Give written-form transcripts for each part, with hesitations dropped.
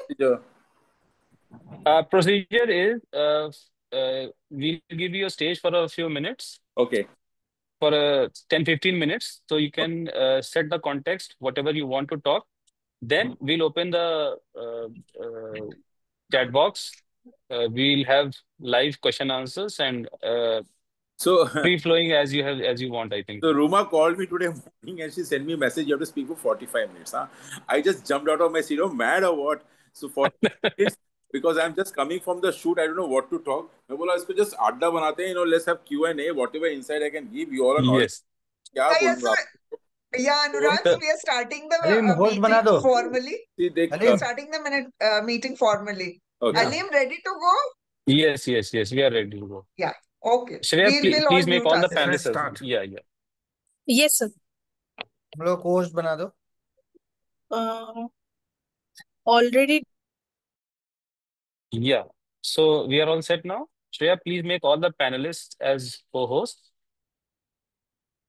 procedure? Procedure is we'll give you a stage for a few minutes, Okay. for 10-15 minutes, so you can set the context, whatever you want to talk. Then we'll open the chat box. We'll have live question answers and So, free flowing as you want, I think. so Ruma called me today morning and she sent me a message. You have to speak for 45 minutes. Huh? I just jumped out of my seat. Oh, mad or what? So 45 minutes because I'm just coming from the shoot. I don't know what to talk. मैं बोला इसको just अड्डा बनाते हैं. Let's have Q&A. Whatever insight I can give you all are knowledge. Yes. क्या Yeah, बोलूँगा so आपको? yeah, Anurag, so So, we are starting the Aleem host बना meeting दो। formally. See, देख We are Aleem starting the meeting formally. okay. Alim, ready to go? yes, we are ready to go. Yeah. Okay. Shreya, We'll all please make mute all the let's ourselves. panelists start। yeah. Yes, sir. हम लोग को host बना दो। Uh, already. Yeah. So we are all set now. Shreya, please make all the panelists as co-hosts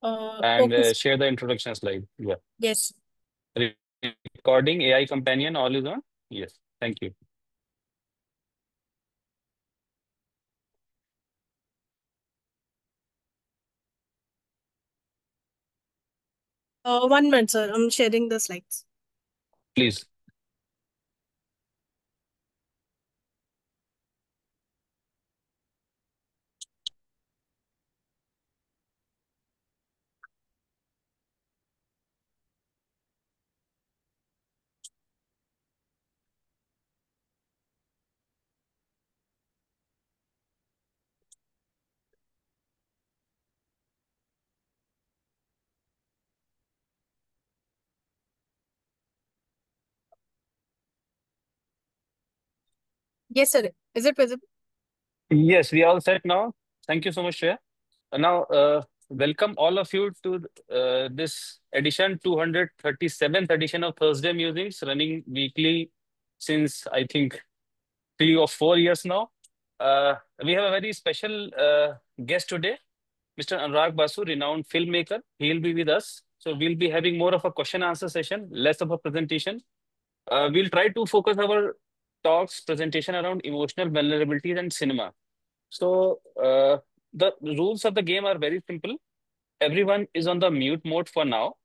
and Okay, sir. share the introduction slide. Yeah. Yes. Recording AI companion, all is on. Yes. Thank you. One minute, sir. I'm sharing the slides. Please. Yes, sir. Is it visible? Yes, we are all set now. Thank you so much, Shreya. Now, welcome all of you to this edition, 237th edition of Thursday Musings, running weekly since I think 3 or 4 years now. We have a very special guest today, Mr. Anurag Basu, renowned filmmaker. He'll be with us. So we'll be having more of a question answer session, less of a presentation. We'll try to focus our talks, presentation around emotional vulnerabilities and cinema. So the rules of the game are very simple. Everyone is on the mute mode for now.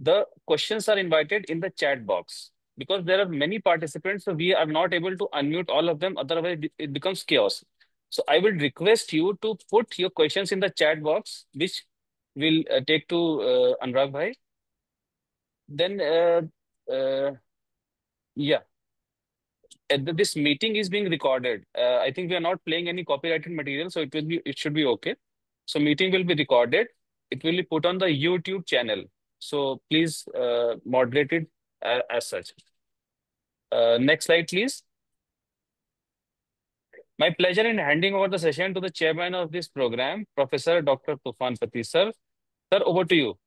The questions are invited in the chat box because there are many participants, so we are not able to unmute all of them. Otherwise, it becomes chaos. So I will request you to put your questions in the chat box, which will take to Anurag Bhai. Then, yeah, this meeting is being recorded. I think we are not playing any copyrighted material, so it should be okay. So meeting will be recorded. It will be put on the YouTube channel. So please moderate it as such. Next slide, please. My pleasure in handing over the session to the chairman of this program, Professor Dr. Tufan Pathy, sir. Sir, over to you.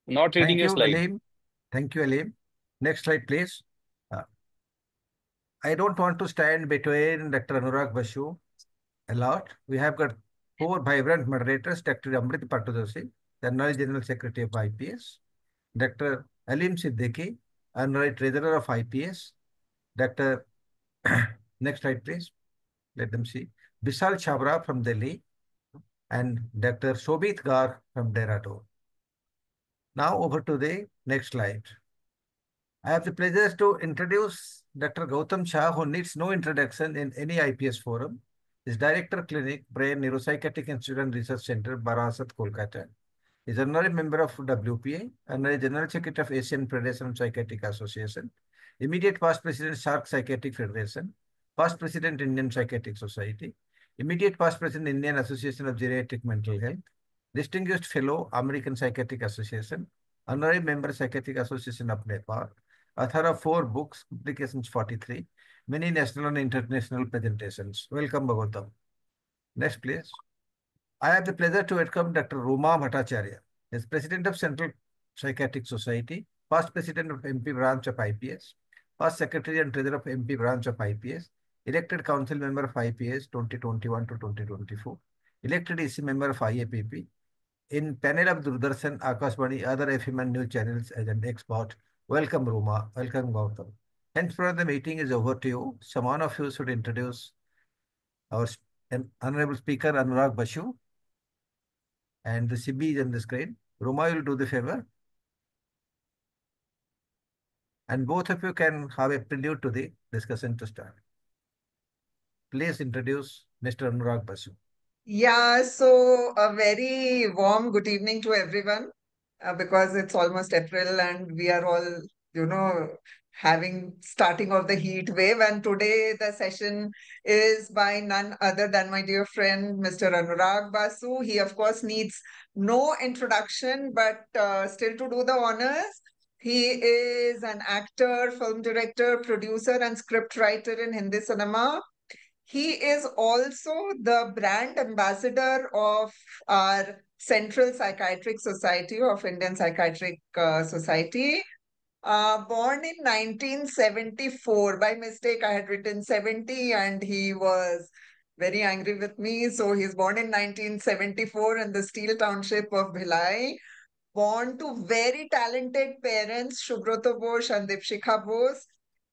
Not reading Thank your you, slide. Alim. Thank you, Alim. Next slide, please. I don't want to stand between Dr. Anurag Basu a lot. We have got four vibrant moderators: Dr. Amrit Pattodosi, the Honorary General Secretary of IPS; Dr. Alim Siddiqui, Honorary Treasurer of IPS; Dr. Next slide, please. Let them see. Vishal Chabra from Delhi, and Dr. Shobit Gar from Dehradun. Now over to the next slide. I have the pleasure to introduce Dr. Gautam Shah, who needs no introduction in any IPS forum. Is Director Clinic, Brain Neuropsychiatric Institute and Research Center, Barasat, Kolkata. Is honorary member of WPA, honorary General Secretary of Asian Federation of Psychiatric Association, immediate past President Shark Psychiatric Federation, past President Indian Psychiatric Society, immediate past President Indian Association of Geriatric Mental Health, distinguished fellow American Psychiatric Association, honorary member Psychiatric Association of Nepal, author of 4 books, publications 43, many national and international presentations. Welcome, Bhagavatam. Next, please. I have the pleasure to welcome Dr. Ruma Bhattacharya, as President of Central Psychiatric Society, past President of MP branch of IPS, past Secretary and Treasurer of MP branch of IPS, elected Council Member of IPS 2021 to 2024, elected EC Member of IAPP, in panel of Doordarshan, Akashvani, other FM and news channels as an expert. Welcome, Ruma. Welcome, Gautam. Henceforth, the meeting is over to you. Some one of you should introduce our Honorable Speaker Anurag Basu, and the CB is on the screen. Ruma will do the favor. And both of you can have a prelude to the discussion to start. Please introduce Mr. Anurag Basu. Yeah, so a very warm good evening to everyone, because it's almost April and we are all, having starting of the heat wave. And today the session is by none other than my dear friend, Mr. Anurag Basu. He, of course, needs no introduction, but still to do the honors. He is an actor, film director, producer, and script writer in Hindi cinema. He is also the brand ambassador of our Central Psychiatric Society of Indian Psychiatric Society. Born in 1974. By mistake, I had written 70 and he was very angry with me. So he's born in 1974 in the Steel Township of Bhilai. Born to very talented parents, Shubroto Bose and Dipshikha Bose,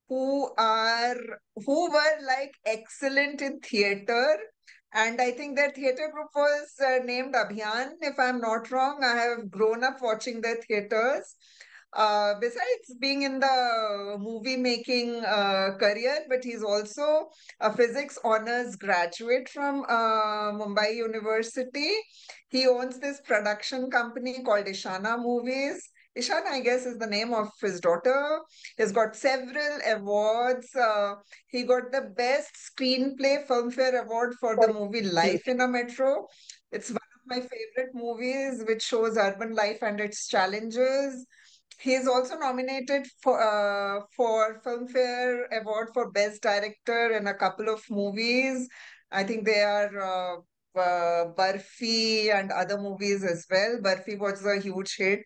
who were like excellent in theater. And I think their theater group was named Abhiyan, if I'm not wrong. I have grown up watching their theaters. Besides being in the movie making career, but he's also a physics honors graduate from Mumbai University. He owns this production company called Ishana Movies. Ishana, I guess, is the name of his daughter. He's got several awards. He got the Best Screenplay Filmfare Award for the movie Life in a Metro. It's one of my favorite movies, which shows urban life and its challenges. He is also nominated for Filmfare Award for Best Director in a couple of movies. I think they are Barfi and other movies as well. Barfi was a huge hit.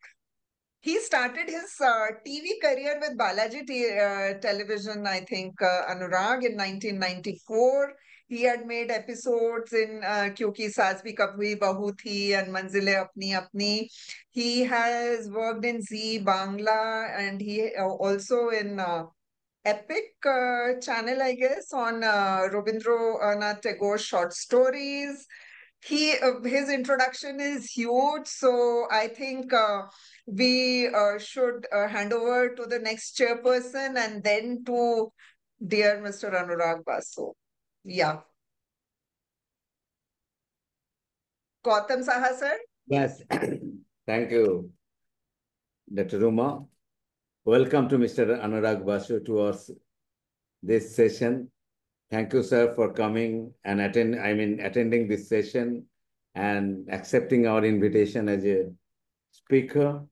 He started his TV career with Balaji Television, I think, Anurag, in 1994. He had made episodes in Kyunki Saas Bhi Kabhi Bahu Thi and Manzile Apni Apni. He has worked in Zee Bangla and he also in Epic channel, I guess, on Rabindranath Tagore short stories. His introduction is huge, so I think we should hand over to the next chairperson and then to dear Mr. Anurag Basu. Yeah. Gautam Saha, sir. Yes, thank you, Dr. Ruma. Welcome to Mr. Anurag Basu to this session. Thank you, sir, for coming and attending this session and accepting our invitation as a speaker.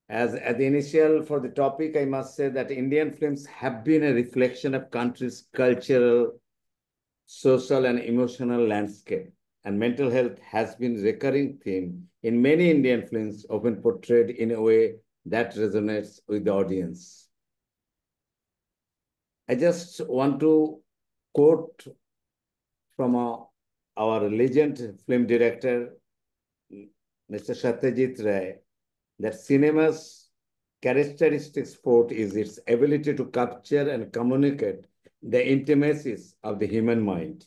As at the initial for the topic, I must say that Indian films have been a reflection of country's cultural, social, and emotional landscape. And mental health has been a recurring theme in many Indian films, often portrayed in a way that resonates with the audience. I just want to quote from our legend film director, Mr. Satyajit Ray, that cinema's characteristic sport is its ability to capture and communicate the intimacies of the human mind.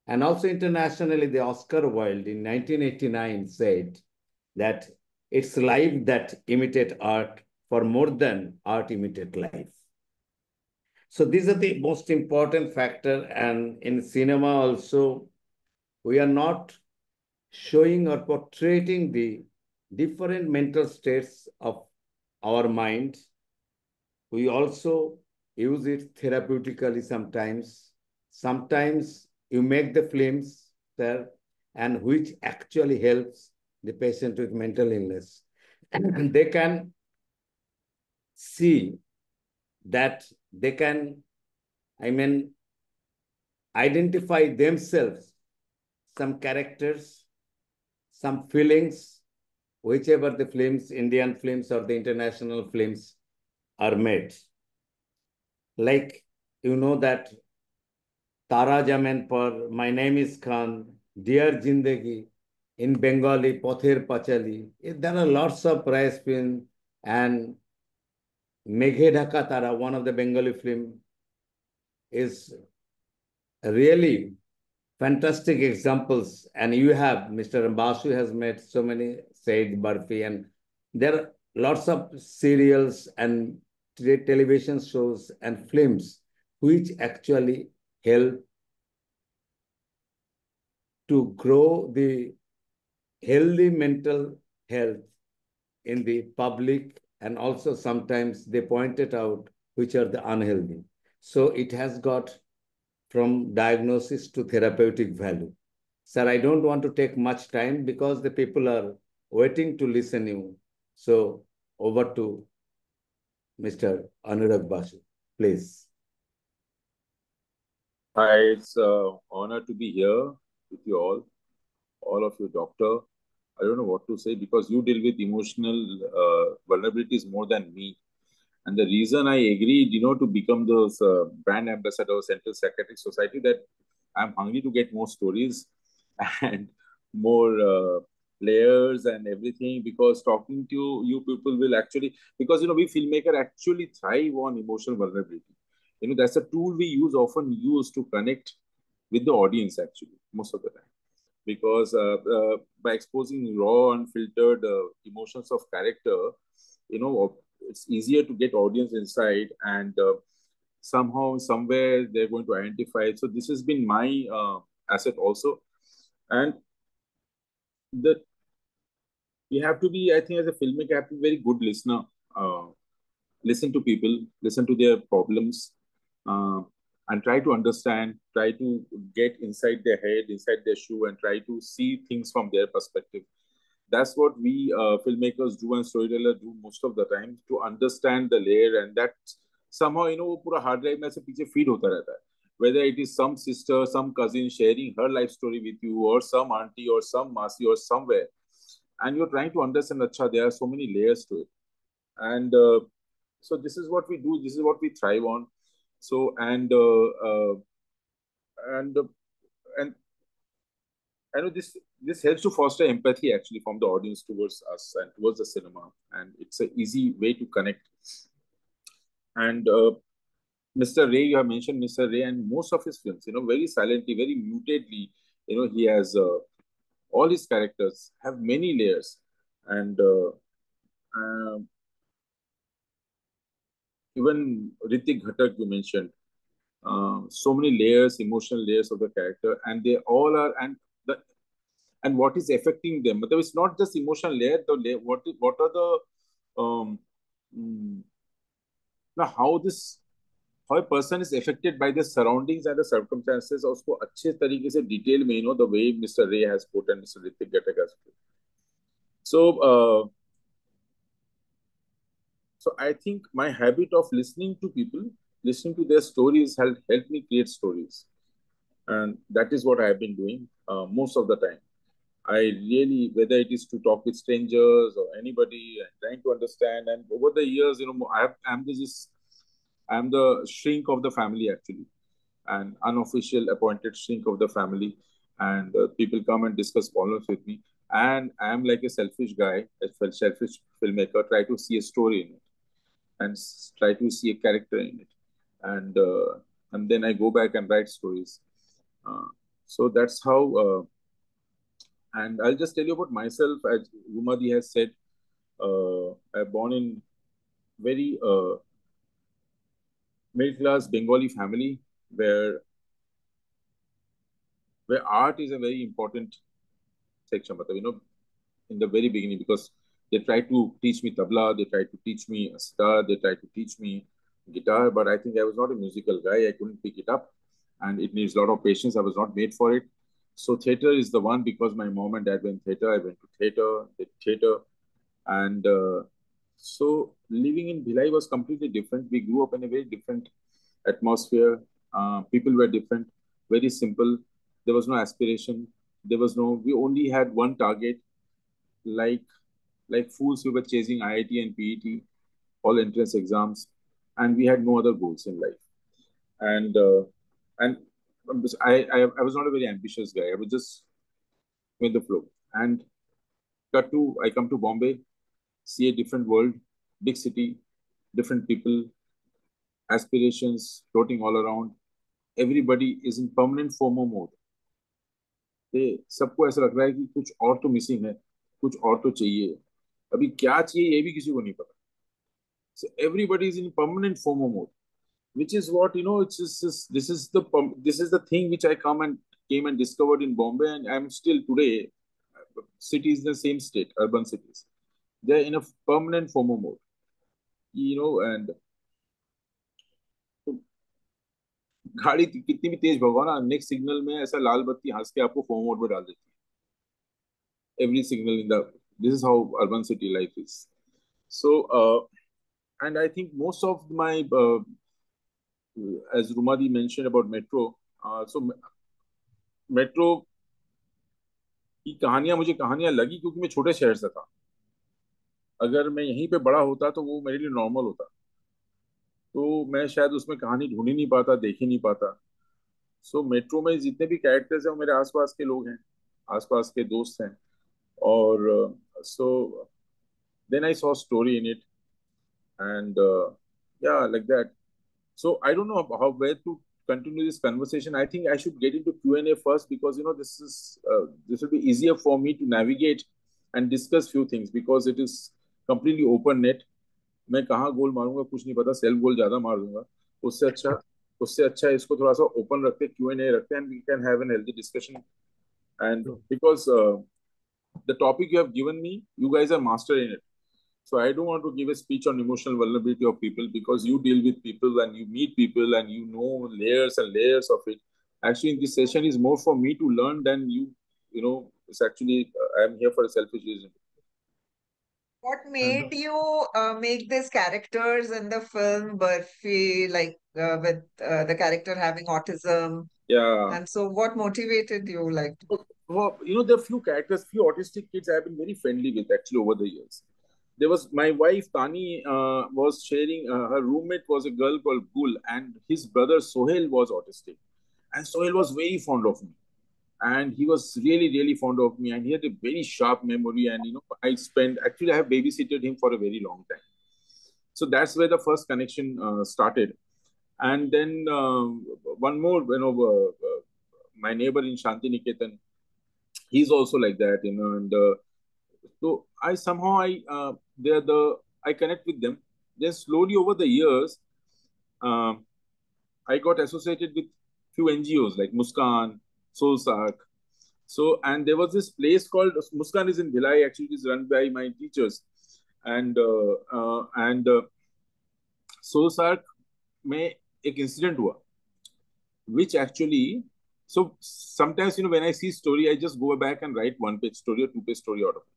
And also internationally, the Oscar Wilde in 1989 said that it's life that imitate art for more than art imitate life. So these are the most important factor. And in cinema also, we are not showing or portraying the different mental states of our mind. We also use it therapeutically sometimes. Sometimes you make the films, sir, and which actually helps the patient with mental illness. And they can see that they can, identify themselves, some characters, some feelings, whichever the films, Indian films or the international films are made. Like, you know that Tara Jaman Par, My Name is Khan, Dear Jindagi, in Bengali, Pother Pachali. There are lots of prize films and Meghe Dhaka Tara, one of the Bengali film, is really fantastic examples. And you have, Mr. Basu has made so many, Said Barfi, and there are lots of serials and television shows and films which actually help to grow the healthy mental health in the public, and also sometimes they pointed out which are the unhealthy. So it has got from diagnosis to therapeutic value. Sir, I don't want to take much time because the people are waiting to listen you. So over to Mr. Anurag Basu, please. Hi, it's an honor to be here with you all of you, doctor. I don't know what to say because you deal with emotional vulnerabilities more than me. And the reason I agreed, to become those brand ambassador of Central Psychiatric Society, that I'm hungry to get more stories and more layers and everything, because talking to you people will actually, because, we filmmaker actually thrive on emotional vulnerability. That's a tool we often use to connect with the audience actually, most of the time. Because by exposing raw, unfiltered emotions of character, it's easier to get audience inside, and somehow, somewhere, they're going to identify it. So this has been my asset also. And the you have to be, I think, as a filmmaker, you have to be a very good listener. Uh, Listen to people, listen to their problems, uh, and try to understand, try to get inside their head, inside their shoe, and try to see things from their perspective. That's what we filmmakers do and storytellers do most of the time, to understand the layer, and that somehow, वो पूरा hard drive में से पीछे feed होता रहता है. Whether it is some sister, some cousin sharing her life story with you, or some auntie, or some masi, or somewhere, and you're trying to understand, acha, there are so many layers to it. And so this is what we do, this is what we thrive on. So and and I know this helps to foster empathy actually from the audience towards us and towards the cinema, and it's an easy way to connect. And Mr. Ray, you have mentioned Mr. Ray, and most of his films, very silently, very mutedly, he has all his characters have many layers. And even Ritik Ghatak, you mentioned, so many layers, emotional layers of the character, and they all are, and what is affecting them. But it's not just emotional layer. What are the now how a person is affected by the surroundings and the circumstances. उसको अच्छे तरीके से detail में, the way Mr. Ray has put and Mr. Ritik Ghatak has put. So I think my habit of listening to people, listening to their stories, helped me create stories. And that is what I have been doing most of the time. I really, whether it is to talk with strangers or anybody, and trying to understand. And over the years, I'm the shrink of the family actually, an unofficial appointed shrink of the family. And people come and discuss problems with me. And I'm like a selfish guy, a selfish filmmaker, try to see a story in it, and try to see a character in it. And then I go back and write stories. So that's how. And I'll just tell you about myself. As Rumadi has said, I'm born in very middle class Bengali family, where art is a very important section. But in the very beginning, because they tried to teach me tabla, they tried to teach me sitar, they tried to teach me guitar, but I think I was not a musical guy. I couldn't pick it up, and it needs a lot of patience. I was not made for it. So theater is the one, because my mom and dad went theater. I went to theater, did theater, and so living in Bhilai was completely different. We grew up in a very different atmosphere. People were different, very simple. There was no aspiration. There was no. We only had one target, like fools. We were chasing IIT and PET, all entrance exams, and we had no other goals in life. And I was not a very ambitious guy. I was just with the flow. And I come to Bombay, see a different world, big city, different people, aspirations floating all around. Everybody is in permanent FOMO mode. सबको ऐसा लग रहा है कि कुछ और तो missing है, कुछ और तो चाहिए. अभी क्या चाहिए ये भी किसी को नहीं पता. So everybody is in permanent FOMO mode, which is what, it's just, this is the thing which I came and discovered in Bombay, and I'm still today. Cities in the same state, urban cities, they're in a permanent FOMO mode, and गाड़ी कितनी भी तेज भगवान ना, next signal में ऐसा लाल बत्ती हंस के आपको FOMO मोड में डाल देती है. Every signal in the this is how urban city life is. So and I think most of my as Rumadi mentioned about metro, so metro की कहानियां मुझे कहानियां लगी क्योंकि मैं छोटे शहर से था. अगर मैं यहीं पे बड़ा होता तो वो मेरे लिए नॉर्मल होता, तो मैं शायद उसमें कहानी ढूंढ ही नहीं पाता, देख ही नहीं पाता. सो मेट्रो में जितने भी कैरेक्टर्स हैं वो मेरे आसपास के लोग हैं, आसपास के दोस्त हैं. और so then I saw story in it, and या like that. So I don't know how where to continue this conversation. I think I should get into Q&A first, because this will be easier for me to navigate and discuss few things, because it is completely open net. मैं कहाँ गोल मारूंगा कुछ नहीं पता, self goal ज्यादा मार दूंगा. उससे अच्छा इसको थोड़ा सा ओपन रखते, Q&A रखते, and we can have an healthy discussion. And because the topic you have given me, you guys are master in it. So I don't want to give a speech on emotional vulnerability of people, because you deal with people and you meet people and you know layers and layers of it. Actually, this session is more for me to learn than you. It's actually I am here for a selfish reason. What made you make these characters in the film Barfi, like with the character having autism? Yeah. And so what motivated you, like? Well, there are few characters, few autistic kids I have been very friendly with actually over the years. There was my wife Tani was sharing, her roommate was a girl called Gul, and his brother Sohail was autistic, and Sohail was very fond of me, and he was really really fond of me, and he had a very sharp memory, and I have babysitted him for a very long time. So that's where the first connection started. And then one more, my neighbor in Shantiniketan, he's also like that, and so I connect with them. Then slowly over the years, I got associated with few NGOs like Muskan, Solsak. So, and there was this place called Muskan is in Bhilai. Actually, it is run by my teachers, and Solsak में एक incident हुआ, which actually, so sometimes when I see story, I just go back and write 1-page story or 2-page story out of it.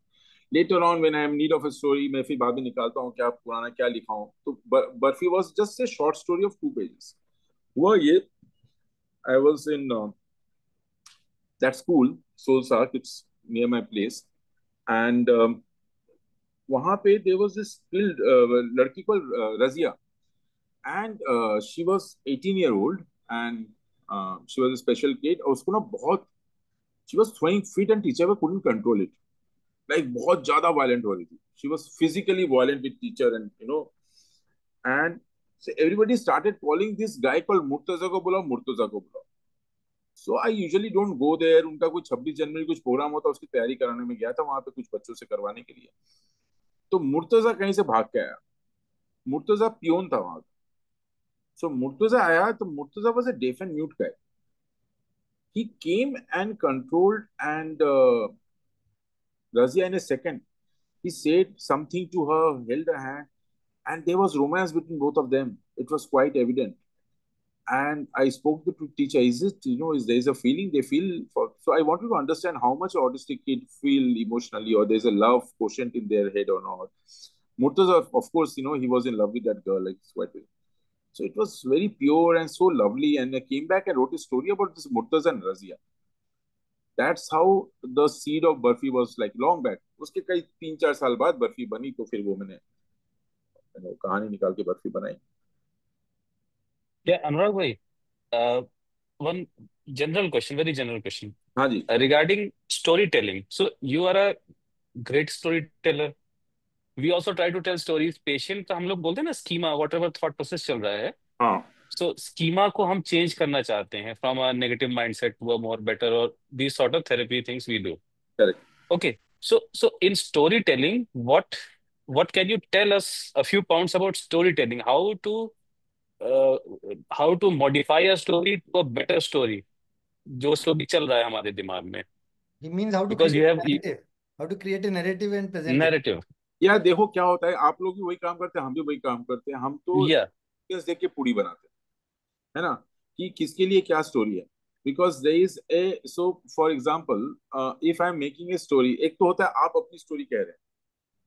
Later on, when I am in need of a story, मैं फिर बाद में निकालता हूँ क्या पुराना क्या लिखा हूँ. तो barfi was just a short story of 2 pages. हुआ ये, I was in that school, Solsak, it's near my place, and वहाँ पे there was this skilled लड़की called Razia, and she was 18-year-old, and she was a special kid. और उसको ना बहुत, she was throwing fit, and teacher couldn't control it. Like बहुत ज्यादा violent हो रही थी. She was physically violent with teacher, and and so everybody started calling this guy called Murtaza को बुलाओ, Murtaza को बुलाओ. So I usually don't go there. उनका कोई 26 जनवरी कुछ प्रोग्राम होता, उसकी तैयारी कराने में गया था वहां पे कुछ बच्चों से करवाने के लिए. तो मुर्तजा कहीं से भाग के आया. मुर्तजा पियोन था वहां. So Murtaza आया, तो Murtaza was a deaf and mute guy. He came and controlled, and Razia in a second. He said something to her, held her hand, and there was romance between both of them. It was quite evident. And I spoke to the teacher. Is it, is there is a feeling they feel for? So I wanted to understand how much autistic kid feel emotionally, or there's a love quotient in their head or not. Murtaza, of course, he was in love with that girl, like quite. So it was very pure and so lovely. And I came back and wrote a story about this Murtaza and Razia. That's how the seed of Barfi was, like long back. उसके कई 3-4 साल बाद बर्फी बनी, तो फिर वो मैंने कहानी निकाल के बर्फी बनाई. Yeah, Anurag bhai, one general question, very general question, हाँ जी. regarding storytelling. So you are a great storyteller. We also try to tell stories patient का, हम लोग बोलते हैं ना schema, whatever thought process चल रहा है, हाँ सो स्कीमा को हम चेंज करना चाहते हैं from a negative mindset to a more better, और this sort of therapy things we do. Correct. Okay, so in storytelling, what can you tell us a few points about storytelling? Uh, how to modify a story to a better story, जो story चल रहा है हमारे दिमाग में, He means how to because create you a have narrative. How to create a narrative and present it. narrative. यार देखो क्या होता है, आप लोग भी वही काम करते हैं, हम भी वही काम करते हैं. हम तो Yeah, audience देख के पूरी बनाते हैं, है ना, कि किसके लिए क्या स्टोरी है. Because there is a, so for example if I am making a story, एक तो होता है आप अपनी स्टोरी कह रहे हैं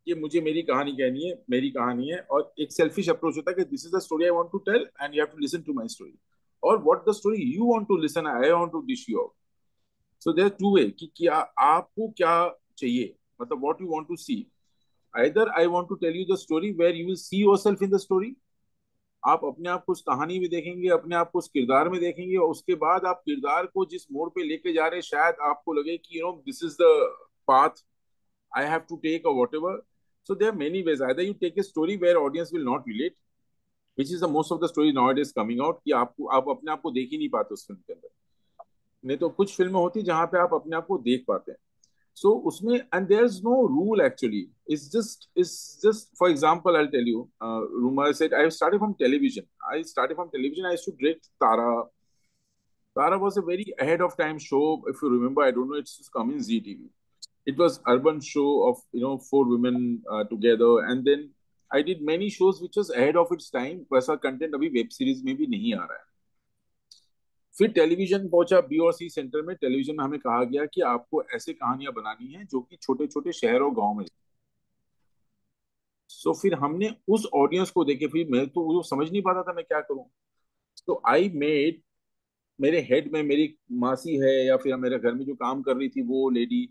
कि मुझे मेरी कहानी कहनी है, मेरी कहानी है, और एक सेल्फिश अप्रोच होता है कि this is the story I want to tell and you have to listen to my story, और what the story you want to listen, I want to dish you out. So there two way कि क्या आपको क्या चाहिए, मतलब what you want to see. Either I want to tell you the story where you will see yourself in the story, आप अपने आप को उस कहानी में देखेंगे, अपने आप को उस किरदार में देखेंगे, और उसके बाद आप किरदार को जिस मोड़ पे लेके जा रहे हैं शायद आपको लगे कि this is the path I have to take or whatever. So there are many ways. Either you take a story where audience will not relate, which is the most of the stories nowadays coming out, कि आप अपने आप को देख ही नहीं पाते उस film के अंदर. नहीं तो कुछ फिल्में होती जहां पे आप अपने आप को देख पाते हैं. So उसमें and there's no rule actually. It's just for example I'll tell you. Rumor said I started from television. I used to direct Tara. Tara was a very ahead of time show. If you remember, I don't know. It's just come in ZTV. It was urban show of four women together, and then I did many shows which was ahead of its time. वैसा content अभी web series में भी नहीं आ रहा है. फिर television पहुंचा, B और सी सेंटर में. टेलीविजन में हमें कहा गया कि आपको ऐसे कहानियां बनानी है जो कि छोटे छोटे शहर और गांव में. सो फिर हमने उस ऑडियंस को देखे, फिर मैं तो वो समझ नहीं पाता था मैं क्या करूं. तो आई मेड, मेरे हेड में मेरी मासी है या फिर मेरे घर में जो काम कर रही थी वो लेडी,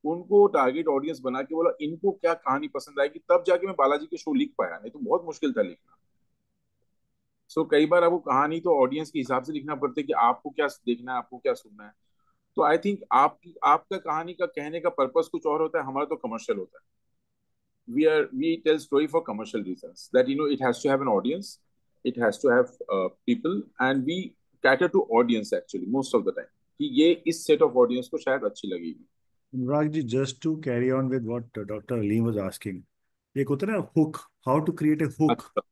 उनको टारगेट ऑडियंस बना के बोला इनको क्या कहानी पसंद आएगी, तब जाके मैं बालाजी के शो लिख पाया, नहीं तो बहुत मुश्किल था लिखना. सो कई बार आपको कहानी तो ऑडियंस के हिसाब से लिखना पड़ता है कि आपको क्या देखना है, आपको क्या सुनना है. तो आई थिंक आपका कहानी का कहने का पर्पस कुछ और होता है, हमारा तो कमर्शियल होता है. we tell story for commercial reasons, that it has to have an audience, it has to have people, and we cater to audience actually most of the time, कि ये इस set of audience को शायद अच्छी लगेगी. Anurag ji, just to carry on with what Dr. Aleem was asking, एक होता है ना hook, how to create a hook. अच्छा,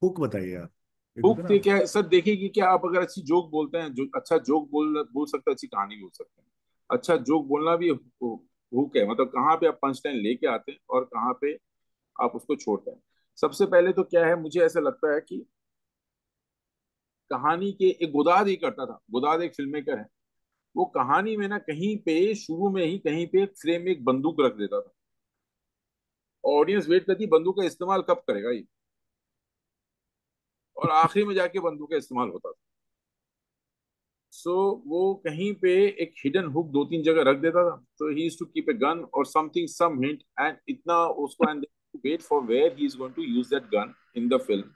Hook बताइए आप. एक हुक होता है तो ना. क्या है सर, देखिए कि क्या आप अगर अच्छी जोक बोलते हैं, जो अच्छा जोक बोल सकते हैं, अच्छी कहानी भी बोल सकते हैं. अच्छा जोक बोलना भी हुक है, मतलब कहाँ पे आप पंच लाइन लेके आते हैं और कहाँ पे आप उसको छोड़ते हैं. सबसे पहले तो क्या है, मुझे ऐसा लगता है कि कहानी के एक गोदाद ही करता था, गोदाद एक फिल्म मेकर है, वो कहानी में ना कहीं पे शुरू में ही कहीं पे एक फ्रेम में एक बंदूक रख देता था. ऑडियंस वेट करती बंदूक का इस्तेमाल कब करेगा ये, और आखिरी में जाके बंदूक का इस्तेमाल होता था. सो वो कहीं पे एक हिडन हुक दो तीन जगह रख देता था. तो he used to keep a gun और समथिंग, सम हिंट, एंड इतना उसको, and wait for where he is going to use that gun in the film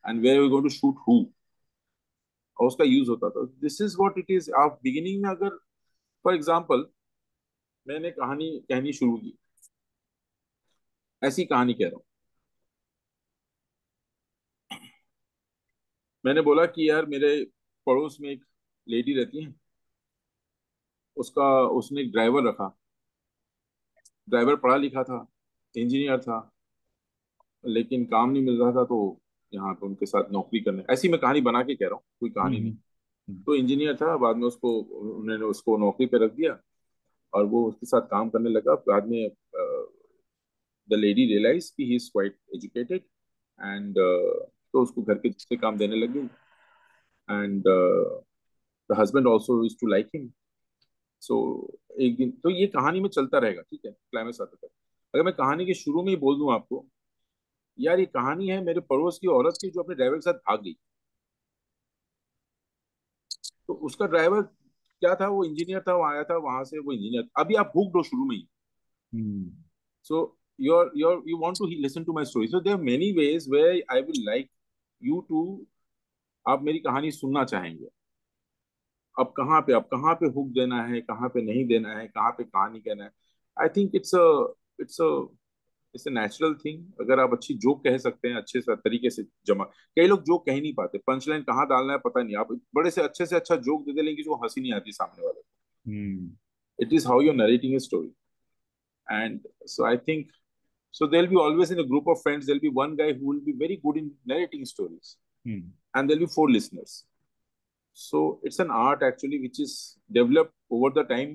and where he going to shoot who, और उसका use होता था. This is what it is. आप beginning में अगर for example मैंने कहानी कहनी शुरू की, ऐसी कहानी कह रहा हूँ, मैंने बोला कि यार मेरे पड़ोस में एक लेडी रहती है, उसने एक ड्राइवर रखा. ड्राइवर पढ़ा लिखा था, इंजीनियर था, लेकिन काम नहीं मिल रहा था, तो यहाँ पे उनके साथ नौकरी करने, ऐसी मैं कहानी बना के कह रहा हूँ, कोई कहानी नहीं. तो इंजीनियर था, बाद में उन्होंने उसको नौकरी पे रख दिया और वो उसके साथ काम करने लगा. बाद में द लेडी रियलाइज कि he is quite educated, and तो उसको घर के दूसरे काम देने लग गई. And the husband also used to like him. So एक दिन तो ये कहानी में चलता रहेगा, ठीक है, क्लाइमेक्स आता तक. अगर मैं कहानी के शुरू में ही बोल दूं आपको, यार ये कहानी है मेरे पड़ोस की औरत की जो अपने ड्राइवर के साथ भाग गई. तो उसका ड्राइवर क्या था, वो इंजीनियर था, वो आया था वहां से, वो इंजीनियर. अभी आप हुक दो शुरू में ही. सो you want to listen to my story, so there are many ways where I will like you to, आप मेरी कहानी सुनना चाहेंगे. अब कहाँ पे हुक देना है, कहाँ पे नहीं देना है, कहाँ पे कहानी कहना है. I think it's a it's a natural thing. अगर आप अच्छी जोक कह सकते हैं अच्छे से तरीके से जमा, कई लोग जोक कह ही नहीं पाते, पंच लाइन कहाँ डालना है पता नहीं, आप बड़े से अच्छा जोक दे दे लेकिन जो हंसी नहीं आती सामने वाले Hmm. को। It is how you're narrating a story. And so I think so there'll be always in a group of friends there'll be one guy who will be very good in narrating stories, Hmm. and there'll be four listeners. So it's an art actually which is developed over the time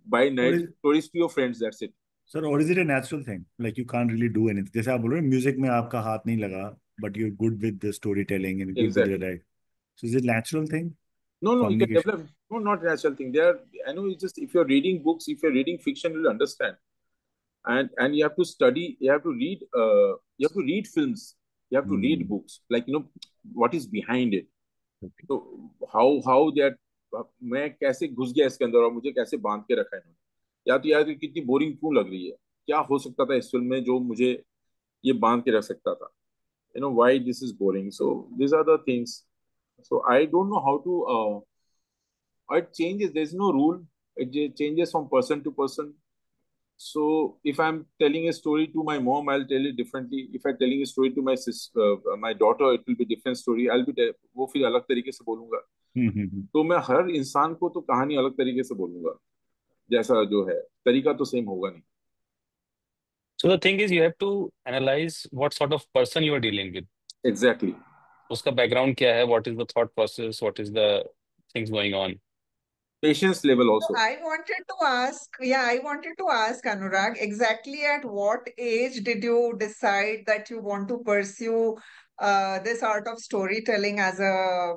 by Or narrating is, stories to your friends, that's it. sir, or is it a natural thing? Like you can't really do anything. जैसे आप बोल रहे हैं music में आपका हाथ नहीं लगा, but you're good with the storytelling and good with the Exactly. right. So is it natural thing? No, you can Communication. develop. No, not natural thing. There, I know. It's just if you're reading books, if you're reading fiction, you'll understand. And you have to study. You have to read. You have to read films. You have to read Hmm. books. Like what is behind it. Okay. तो how that मैं कैसे घुस गया इसके अंदर और मुझे कैसे बांध के रखा है इन्होंने, या तो यार कितनी बोरिंग क्यों लग रही है, क्या हो सकता था इस फिल्म में जो मुझे ये बांध के रख सकता था, why this is boring. So these are the things. So I don't know how to it changes, there's no rule, it changes from person to person. So if I'm telling a story to my mom, I'll tell it differently. If I'm telling a story to my daughter, it will be different story. वो फिर अलग तरीके से बोलूंगा। Hmm. तो मैं हर इंसान को तो कहानी अलग तरीके से बोलूंगा, जैसा जो है तरीका तो सेम होगा नहीं। So the thing is, you have to analyze what sort of person you are dealing with. Exactly. उसका background क्या है? What is the thought process? What is the things going on? Patience level So also. I wanted to ask Anurag, exactly at what age did you decide that you want to pursue this art of storytelling as a,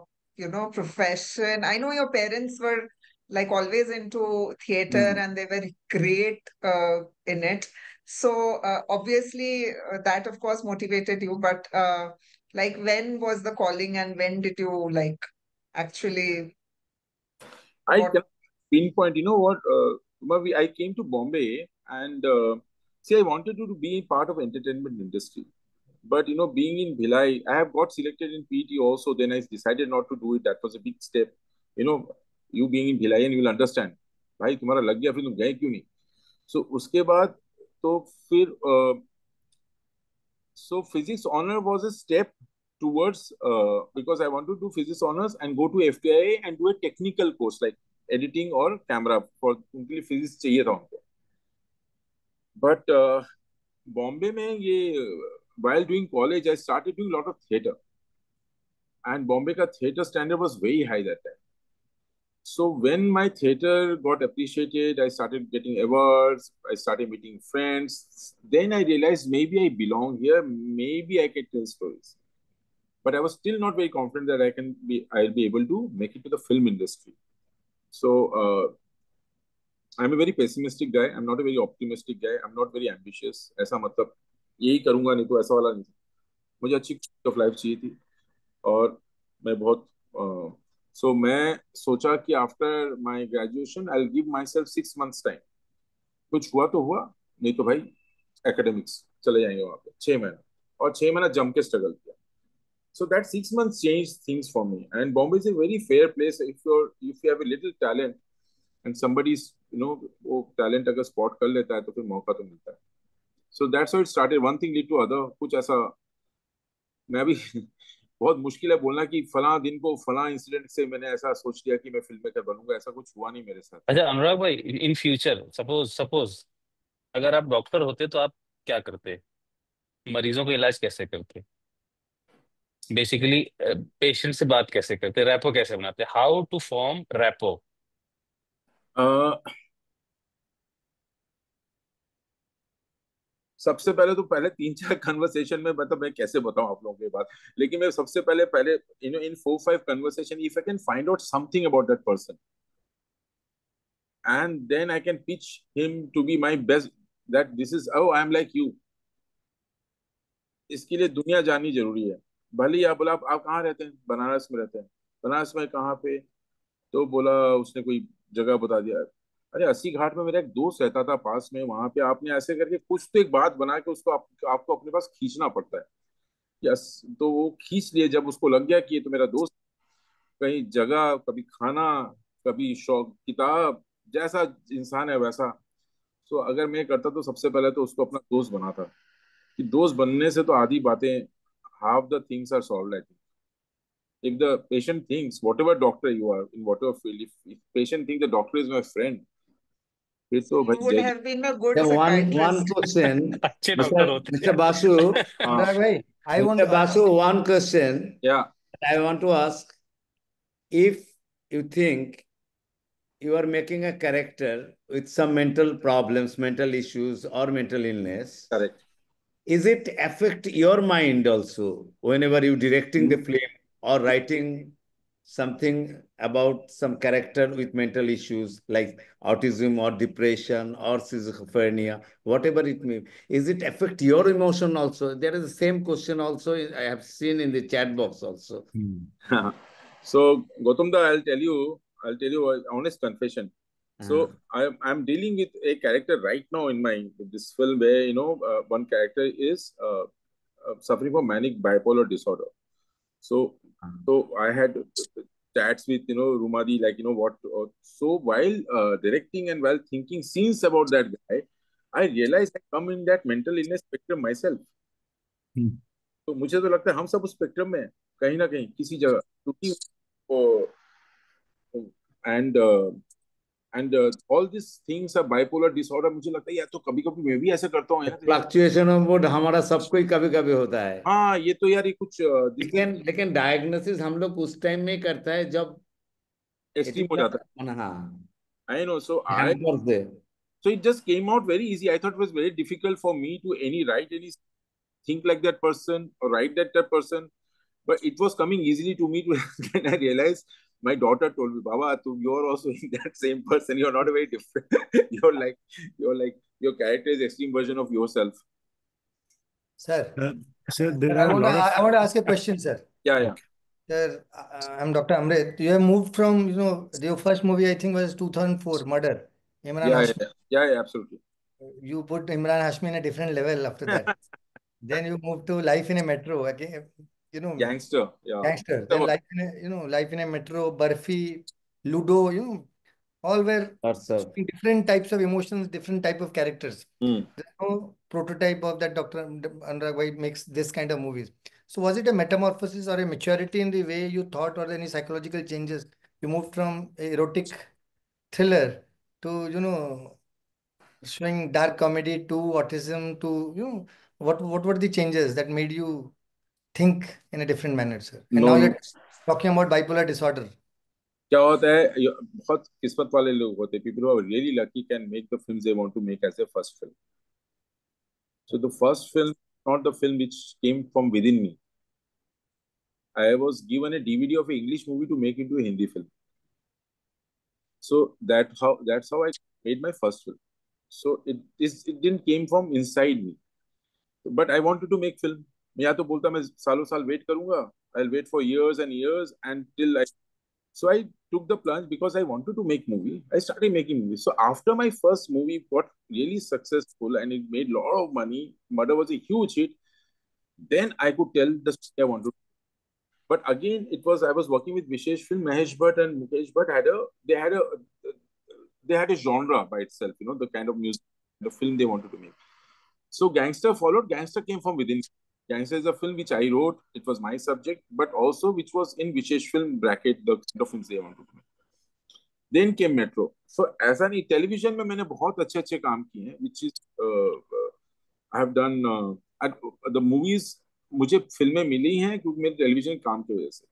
profession? I know your parents were like always into theater Hmm. and they were great in it. So obviously that of course motivated you, but like when was the calling and when did you like actually I what? can pinpoint, what, I came to Bombay and see, I wanted to be part of entertainment industry. But, being in Bhilai, I have got selected in PT also. Then I decided not to do it. That was a big step. You know, you being in Bhilai and you will understand. भाई तुम्हारा लग गया फिर तुम गए क्यों नहीं? So उसके बाद तो फिर so physics honor was a step towards because I want to do physics honors and go to FTIA and do a technical course like editing or camera for उनके लिए physics चाहिए था उनको. But Bombay में ये while doing college I started doing a lot of theatre, and Bombay का theatre standard was very high that time. So when my theatre got appreciated, I started getting awards, I started meeting friends. Then I realized maybe I belong here, maybe I can tell stories. But I was still not very confident that I'll be able to make it to the film industry. So I'm a very pessimistic guy. I'm not a very optimistic guy. I'm not very ambitious. ऐसा मतलब यही करूंगा नहीं तो ऐसा वाला नहीं। मुझे अच्छी ऑफ लाइफ चाहिए थी और मैं बहुत सो मैं सोचा कि after my graduation I will give my self 6 months time. कुछ हुआ तो हुआ, नहीं तो भाई एकेडमिक्स चले जाएंगे वहां पे 6 महीना, और 6 महीना जम के स्ट्रगल किया। So that 6 months changed things for me. And Bombay is a very fair place if you have a little talent and somebody's वो talent अगर spot कर लेता है तो फिर मौका तो मिलता है। So that's how it started. One thing led to other. कुछ ऐसा मैं भी बहुत मुश्किल है बोलना कि फला दिन को फला इंसिडेंट से मैंने ऐसा सोच लिया कि मैं फिल्म मेकर बनूंगा, ऐसा कुछ हुआ नहीं मेरे साथ। अच्छा अनुराग भाई, इन फ्यूचर सपोज अगर आप डॉक्टर होते तो आप क्या करते? मरीजों का इलाज कैसे करते? बेसिकली पेशेंट से बात कैसे करते? रैपो कैसे बनाते? How to form rapport? सबसे पहले तो पहले 3-4 कन्वर्सेशन में मतलब मैं कैसे बताऊं आप लोगों के बात, लेकिन मैं सबसे पहले पहले इन 4-5 conversation if I can find out something about that person and then I can pitch him to be my best, that this is oh I am like you. इसके लिए दुनिया जाननी जरूरी है। भले ही आप बोला आप कहाँ रहते हैं? बनारस में रहते हैं। बनारस में कहाँ पे? तो बोला उसने कोई जगह बता दिया। अरे 80 घाट में मेरा एक दोस्त रहता था पास में, वहां पे आपने ऐसे करके कुछ तो एक बात बना के उसको आपको अपने पास खींचना पड़ता है। यस, तो वो खींच लिए जब उसको लग गया कि ये तो मेरा दोस्त। कहीं जगह, कभी खाना, कभी शौक किताब, जैसा इंसान है वैसा। सो अगर मैं करता तो सबसे पहले तो उसको अपना दोस्त बनाता, कि दोस्त बनने से तो आधी बातें, half the things are solved, I think. If the patient thinks, whatever doctor you are, in whatever field, if patient thinks the doctor is my friend, फिर तो You भाई would जय have been a good Yeah, one psychiatrist. question, अच्छे Mr. Doctor होते Mr. Basu, हाँ Anurag bhai, I want Mr. Basu, one question या I want to ask. If you think you are making a character with some mental problems, mental issues, or mental illness, correct. is it affect your mind also whenever you directing the film or writing something about some character with mental issues like autism or depression or schizophrenia, whatever it may, is it affect your emotion also? There is the same question also I have seen in the chat box also. So Gautam da, I'll tell you an honest confession. So I'm dealing with a character right now in this film where one character is suffering from manic bipolar disorder. So I had chats with Rumadi, like what. So while directing and while thinking scenes about that guy, I realized I come in that mental illness spectrum myself. तो मुझे तो लगता है हम सब उस spectrum में हैं, कहीं ना कहीं किसी जगह, क्योंकि and and all this things are bipolar disorder. मुझे लगता है यार तो कभी कभी मैं भी ऐसा करता हूँ यार. फ्लक्चुएशन ऑफ मूड हमारा सबको ही कभी कभी होता है. हाँ ये तो यार ये कुछ लेकिन डायग्नोसिस हम लोग उस टाइम में करता है जब एक्सट्रीम हो जाता है. हाँ, I know. So it just came out very easy. I thought it was very difficult for me to write any think like that person or write that person, but it was coming easily to me to and I realized my daughter told me, Baba, you're also in that same person. You're not very different. you're like your character is extreme version of yourself. Sir, Sir, sir, there are a lot I want to ask a question, sir. Yeah. Sir, I'm Dr. Amrit. You have moved from, your first movie, I think, was 2004, Murder. Imran Hashmi. Yeah, absolutely. You put Imran Hashmi in a different level after that. Then you moved to Life in a Metro. Again, Gangster. Yeah. Gangster. Then Life in a Metro, Barfi, Ludo, all were different types of emotions, different type of characters. There's no prototype of that Dr. Anurag Bhai makes this kind of movies. So was it a metamorphosis or a maturity in the way you thought, or any psychological changes? You moved from a erotic thriller to, showing dark comedy to autism to, what were the changes that made you think in a different manner, sir? And now you're talking about bipolar disorder. क्या होता है, बहुत किस्मत वाले लोग होते हैं. People who are really lucky can make the films they want to make as their first film. So the first film, not the film which came from within me. I was given a DVD of an English movie to make into a Hindi film. So that's how I made my first film. So it didn't came from inside me. But I wanted to make film. मैं या तो बोलता मैं सालों साल wait करूंगा. I'll wait for years and years until So I took the plunge because I wanted to make movie. I started making movies. So after my first movie got really successful and it made a lot of money, Murder was a huge hit, then I could tell the story I wanted to. But again, I was working with Vishesh Film, Mahesh Bhatt and Mukesh Bhatt they had a genre by itself, the kind of music, the film they wanted to make. So Gangster followed. Gangster came from within. Gangster is a film which I wrote. It was my subject, but also which was in Vishesh Film bracket, the kind of films they wanted to make. Then came Metro. So ऐसा नहीं, television में मैंने बहुत अच्छे काम किए हैं, which is I have done the movies. मुझे फिल्में मिली हैं क्योंकि मेरे टेलीविजन काम की वजह से.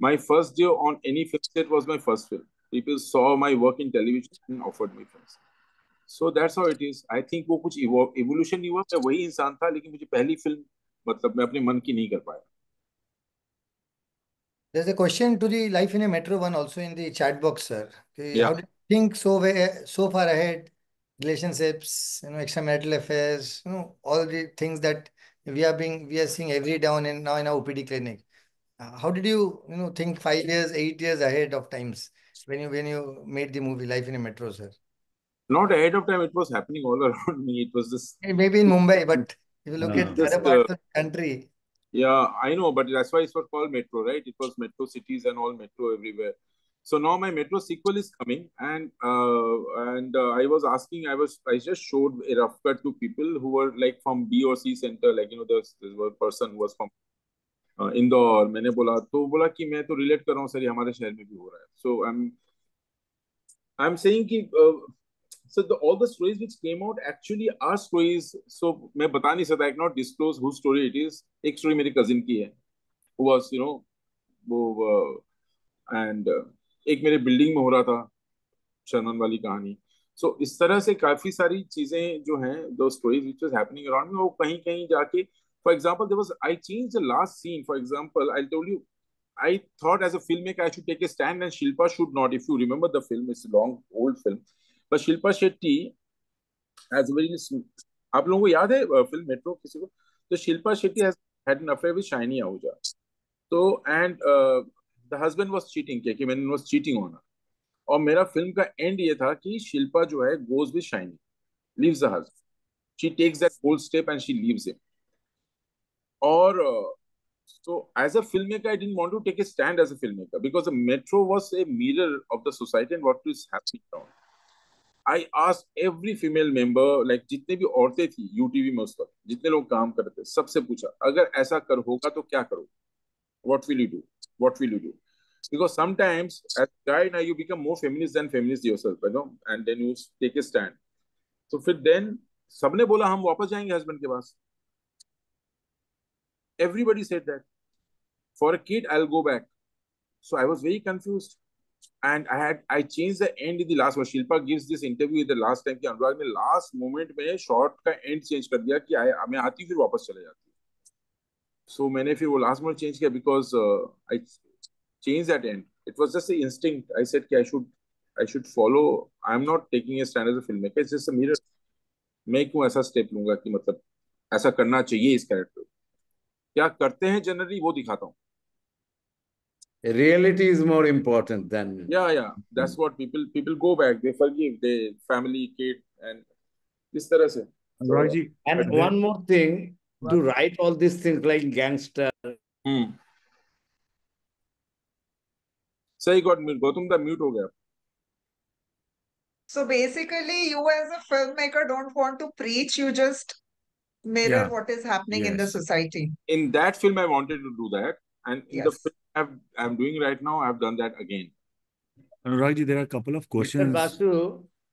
My first day on any film set was my first film. People saw my work in television and offered me films. So that's how it is. I think वो कुछ evolution नहीं हुआ. मैं वही इंसान था, लेकिन मुझे पहली फिल्म मतलब मैं अपने मन की नहीं कर पाया. There's a question to the Life in a Metro one also in the chat box, sir. Okay, Yeah. how do you think so far ahead? Relationships, extramarital affairs, all the things that we are seeing every day now in our OPD clinic. How did you, think 5 years, 8 years ahead of times when you made the movie Life in a Metro, sir? Not ahead of time. It was happening all around me. It was this. Maybe in Mumbai, but if you look at other parts of the country. Yeah, I know, but that's why it's called Metro, right? It was metro cities and all metro everywhere. So now my Metro sequel is coming, and I was asking, I just showed a rough cut to people who were like from B or C center, like there's one person who was from Indore. मैंने बोला तो बोला कि मैं तो relate कर रहा हूँ सर, ये हमारे शहर में भी हो रहा है. So I'm saying कि so all the stories which came out actually are stories. So मैं बता नहीं सकता, I cannot disclose whose story it is. एक story मेरी cousin की है, who was वो and एक मेरे बिल्डिंग में हो रहा था शर्मन वाली कहानी. सो इस तरह से काफी सारी चीजें जो हैं, दो stories which was happening around me, वो कहीं कहीं जाके, for example there was, I change the last scene. For example I told you, I thought as a filmmaker I should take a stand and Shilpa should not. If you remember the film, it's a long old film, but Shilpa Shetty has a very, आप लोगों को याद है film metro किसी को? तो Shilpa Shetty has had an affair with Shiny Ahuja. So and the husband was cheating, के मैंने was cheating on her. और मेरा फिल्म का एंड ये था कि शिल्पा जो है goes with Shiny, leaves the husband, she takes that bold step and she leaves him. और so as a filmmaker I didn't want to take a stand as a filmmaker because the Metro was a mirror of the society and what is happening around. I asked every female member, like जितने भी औरतें थी UTV में उस वक्त, जितने लोग काम कर रहे थे, सबसे पूछा अगर ऐसा कर होगा तो क्या करोगे? What will you do? What will you do? Because sometimes as a guy now you become more feminist than feminist yourself, and then you take a stand. So फिर then सबने बोला हम वापस जाएंगे हस्बैंड के पास. Everybody said that. For a kid, I'll go back. So I was very confused, and I changed the end in the last one. Shilpa gives this interview in the last time कि अनुराग ने last moment में short का end change कर दिया कि मैं आती हूँ फिर वापस चले जाती हूँ. So मैंने फिर वो last moment change किया because I changed that end. It was just an instinct. I said कि I should follow. I'm not taking a stand as a filmmaker. It's just a mirror. मैं क्यों ऐसा step लूंगा कि मतलब ऐसा करना चाहिए इस character. क्या करते हैं जनरली वो दिखाता हूँ. Reality is more important than. Yeah. That's what people go back. They forgive. They family, kid, and this तरह से. Anurag ji, And one more thing, to write all these things like gangster. सही got mute. Gautam दा mute हो गया. So basically, you as a filmmaker don't want to preach, you just mirror Yeah. what is happening in the Yes. society. In that film, I wanted to do that, and in the Yes. film I'm doing right now, I've done that again. Anurag ji, there are a couple of Mr. questions. Basu,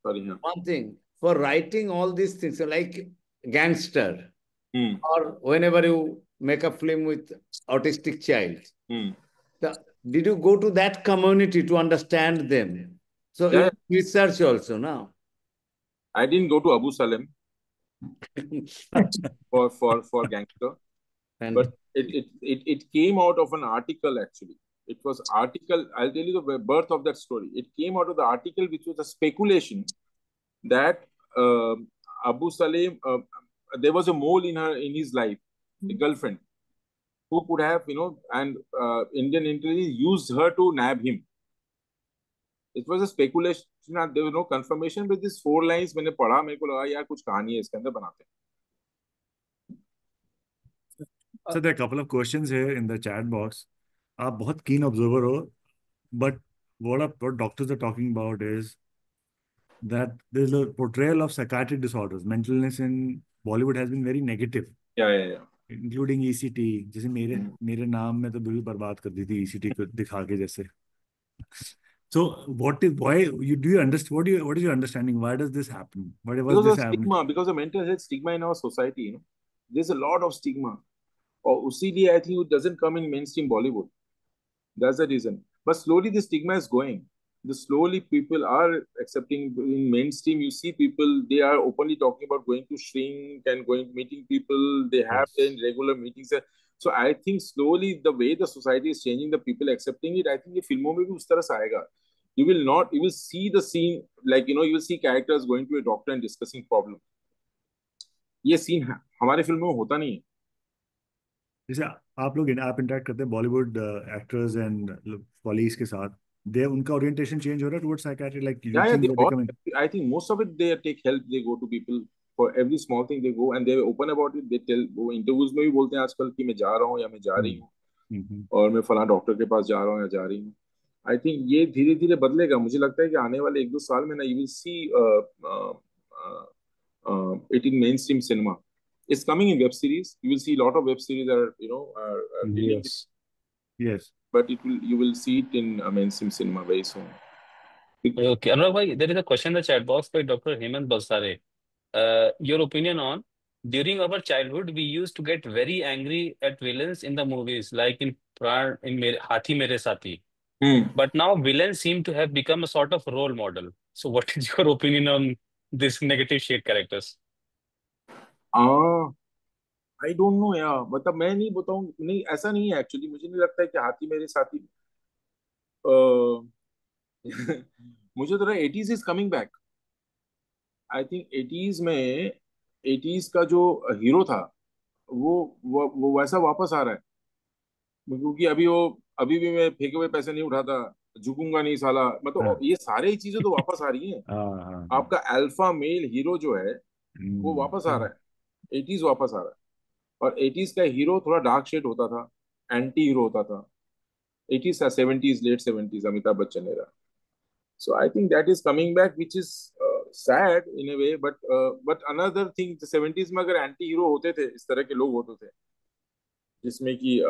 Sorry, yeah. one thing, for writing all these things, so like gangster, or whenever you make a film with autistic child, did you go to that community to understand them? So Yeah. you research also now. I didn't go to Abu Salem for gangster, And but it came out of an article actually. It was article. I'll tell you the birth of that story. It came out of the article, which was a speculation that Abu Salem, there was a mole in his life, a girlfriend, who could have, and Indian intelligence used her to nab him. It was a speculation. There was no confirmation, but these 4 lines मैंने पढ़ा, मेरे को लगा यार कुछ कहानी है इसके अंदर, बनाते हैं. So there are a couple of questions here in the chat box. आप बहुत keen observer हो, but what doctors are talking about is that there's a portrayal of psychiatric disorders. Mental illness in Bollywood has been very negative. Yeah. Including ECT. जैसे मेरे नाम में तो बिल्कुल बर्बाद कर दी थी ECT को दिखा के जैसे. So what is your understanding? Why does this happen? Why was Because this of happening? stigma, because of mental health stigma in our society, there's a lot of stigma. Or उसीलिए I think it doesn't come in mainstream Bollywood. That's the reason. But slowly the stigma is going. Slowly people are accepting. In mainstream, you see people, they are openly talking about going to shrink and meeting people. They have in regular meetings. So I think slowly the way the society is changing, the people accepting it, I think the filmों में भी उस तरह से आएगा. You will see the scene, like, you will see characters going to a doctor and discussing problem. ये scene हमारे फिल्मों में होता नहीं है. जैसे आप इंटरेक्ट करते हैं बॉलीवुड एक्टर्स एंड कॉलीग्स के साथ, उनका ओरिएंटेशन चेंज हो रहा है towards psychiatry, like I think most of it they take help, they go to people for every small thing, they go and they open about it, they tell, वो interviews में भी बोलते हैं आजकल कि मैं जा रहा हूँ या मैं जा रही हूँ और मैं फलां डॉक्टर के पास जा रहा हूँ या जा रही हूँ. आई थिंक ये धीरे धीरे बदलेगा. मुझे लगता है कि आने वाले 1-2 साल में ना you will C it in mainstream cinema. It's coming in web series. You will see a lot of web series are dealing with, Yes. Yes. but you will see it in mainstream cinema very soon. Okay, Anurag bhai, there is a question in the chat box by Dr. Hemant Balsare. Your opinion on during our childhood, we used to get very angry at villains in the movies, like in Pran, in Hathi Mere Sathi. But now villains seem to have become a sort of role model. So, what is your opinion on these negative shade characters? I don't no यार, मतलब मैं नहीं बताऊं, नहीं ऐसा नहीं है actually. मुझे नहीं लगता है कि हाथी मेरे साथी. मुझे तो रहा 80s is coming back. I think 80s में 80s का जो हीरो था वो वैसा वापस आ रहा है. क्योंकि अभी भी मैं फेंके हुए पैसे नहीं उठाता, झुकूंगा नहीं साला, मतलब ये सारी चीजें तो वापस आ रही हैं. आपका अल्फा मेल हीरो जो है वो वापस आ रहा है. 80s वापस आ रहा है. और 80s का हीरो थोड़ा डार्क शेड होता था, एंटी हीरो होता था. 80s का 70s, late 70s Amitabh Bachchan era. So I think that is coming back, which is sad in a way, but another thing, 70s में अगर एंटी हीरो होते थे, इस तरह के लोग होते थे जिसमें कि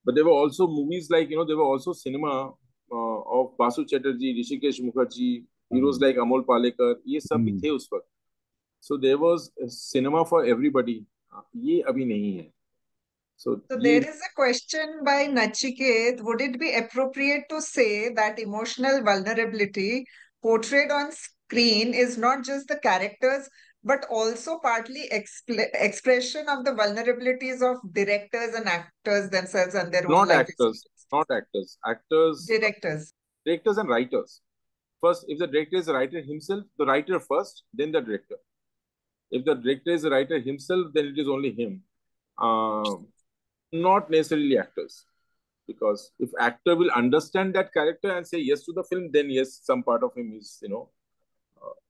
but there were also movies like, there were also cinema of Basu Chatterjee, Rishikesh Mukherjee, heroes like Amol Palekar, ये सब भी थे उस वक्त. So there was a cinema for everybody. ये अभी नहीं है. So there is a question by Nachiket. Would it be appropriate to say that emotional vulnerability portrayed on screen is not just the characters, but also partly expression of the vulnerabilities of directors and actors themselves and their own life experience? Not actors. Actors. Directors. Directors and writers. First, if the director is a writer himself, the writer first, then the director. If the director is a writer himself, then it is only him. Not necessarily actors. Because if actor will understand that character and say yes to the film, then yes, some part of him is,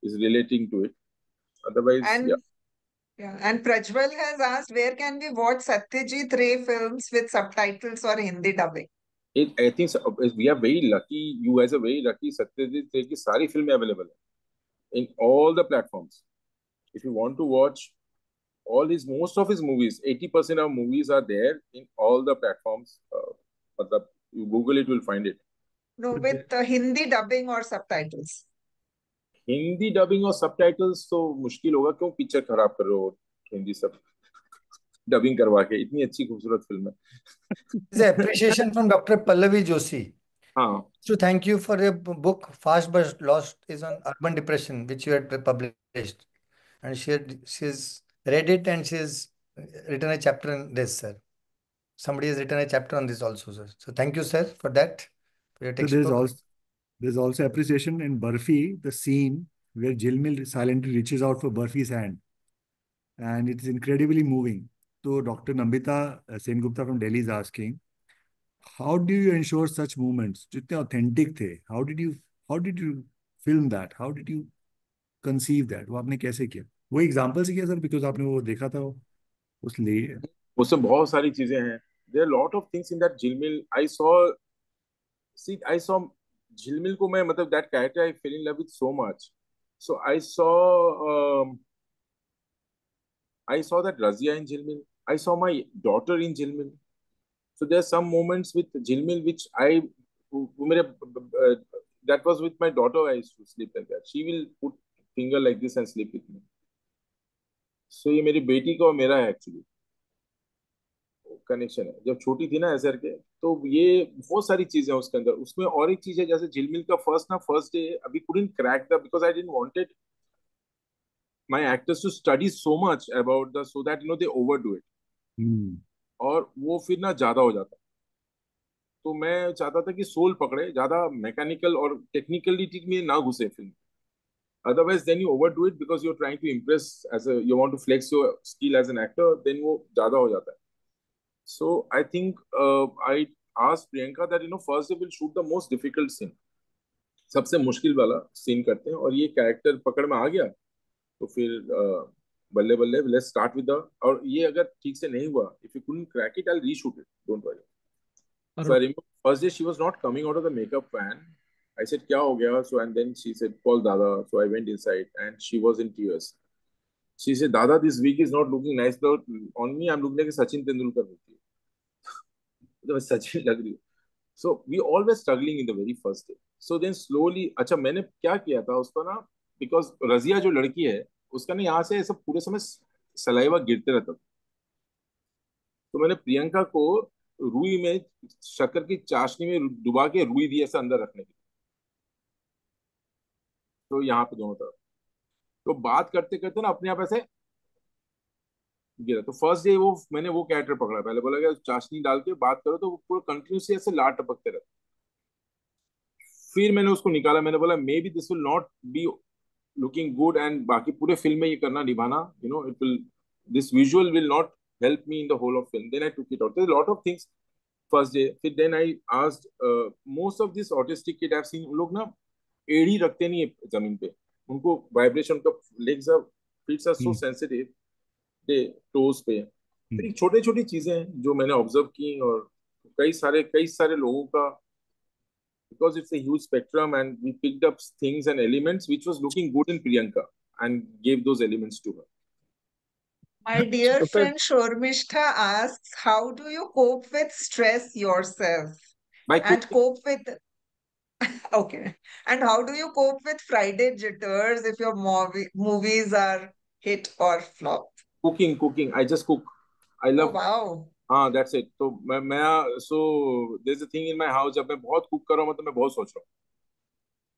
is relating to it. Otherwise, yeah. And Prajwal has asked, where can we watch Satyajit Ray films with subtitles or Hindi dubbing? I think we are very lucky. You guys are very lucky. Satyajit Ray की सारी फिल्में available है in all the platforms. If you want to watch most of his movies, 80% of movies are there in all the platforms. You Google it, you will find it. No, with Hindi dubbing or subtitles. Hindi dubbing और subtitles तो मुश्किल होगा. क्यों picture खराब कर रहे हो हिंदी सब डबिंग करवा के? इतनी अच्छी खूबसूरत फिल्म है. Appreciation from Dr. Pallavi Joshi. So thank you for your book Fast But Lost is on urban depression, which you had published, and she's read it and she's written a chapter on this, sir. Somebody has written a chapter on this also, sir. So thank you, sir, for that. For your textbook. There's also appreciation in Barfi, the scene where Jilmil silently reaches out for Barfi's hand. And it's incredibly moving. So Dr. Nambita Sengupta from Delhi is asking, how do you ensure such moments? जितने authentic थे, how did you film that? How did you conceive that? वो आपने कैसे किया? वो example से किया sir, because आपने वो देखा था उसलिए. उसमें बहुत सारी चीजें हैं. There are a lot of things in that Jilmil. I saw Jilmil को मैं, मतलब that character I fell in love with so much. So I saw that Razia in Jilmil. I saw my daughter in Jilmil. So there are some moments with Jilmil which that was with my daughter. I used to sleep like that. She will put finger like this and sleep with me. So ये मेरी बेटी का और मेरा है actually connection है. जब छोटी थी ना ऐसे करके, तो ये बहुत सारी चीजें उसके अंदर. उसमें और एक चीज है, जैसे झिलमिल का फर्स्ट डे अभी couldn't crack that because I didn't wanted my actors to study so much about so that they overdo it. और वो फिर ना ज्यादा हो जाता. तो मैं चाहता था कि सोल पकड़े, ज्यादा मैकेनिकल और टेक्निकलिटी में ना घुसे film. Otherwise, then you overdo it because you're trying to impress you want to flex your skill as an actor. Then वो ज्यादा हो जाता है. So I think I asked Priyanka that first they will shoot the most difficult scene. सबसे मुश्किल वाला scene करते हैं, और ये कैरेक्टर पकड़ में आ गया तो फिर बल्ले बल्ले let's start with और ये अगर ठीक से नहीं हुआ, if you couldn't crack it, I'll reshoot it. Don't worry. So I remember first day she was not coming out of the makeup van. I said, "Kya ho gaya?" So and then she said, "Call Dada." So I went inside and she was in tears. She said, "Dada, this wig is not looking nice though. On me, I'm looking like a Sachin Tendulkar." तो सचिन लग रही हूँ. So we always struggling in the very first day. So then slowly, अच्छा मैंने क्या किया था उसको ना, because रजिया जो लड़की है उसका ना यहाँ से ऐसा पूरे समय सलाइवा गिरते रहता था. तो मैंने प्रियंका को रुई में शक्कर की चाशनी में डुबा के रुई दी ऐसे अंदर रखने के लिए. तो यहाँ पे दोनों तरफ तो बात करते करते ना अपने आप ऐसे गिरा. तो फर्स्ट डे वो मैंने वो कैरेक्टर पकड़ा. पहले बोला कि चाशनी डाल के बात करो तो वो पूरा कंटिन्यूसली ऐसे लार टपकते रहते. फिर मैंने उसको निकाला. मैंने बोला may be this will not be looking good and बाकी पूरे फिल्म में ये करना निभाना, you know, it will, this visual will not help me in the whole of film. Then I took it out. There's a lot of things first day. फिर then I asked most of this autistic kid I've seen, लोग ना एड़ी रखते नहीं है जमीन पे. उनको वाइब्रेशन का legs are feet are so sensitive they toes पे. तो छोटे छोटी चीजें हैं जो मैंने ऑब्जर्व की और कई सारे लोगों का, because it's a huge spectrum and we picked up things and elements which was looking good in Priyanka and gave those elements to her. My dear friend Shormishtha asks, how do you cope with stress yourself? By And cope with okay. And how do you cope with Friday jitters if your movies are hit or flop? Cooking. I just cook. I Oh love. wow. That's it. तो मैं so there's a thing in my house. जब मैं बहुत cook कर रहा हूँ मतलब मैं बहुत सोच रहा हूँ.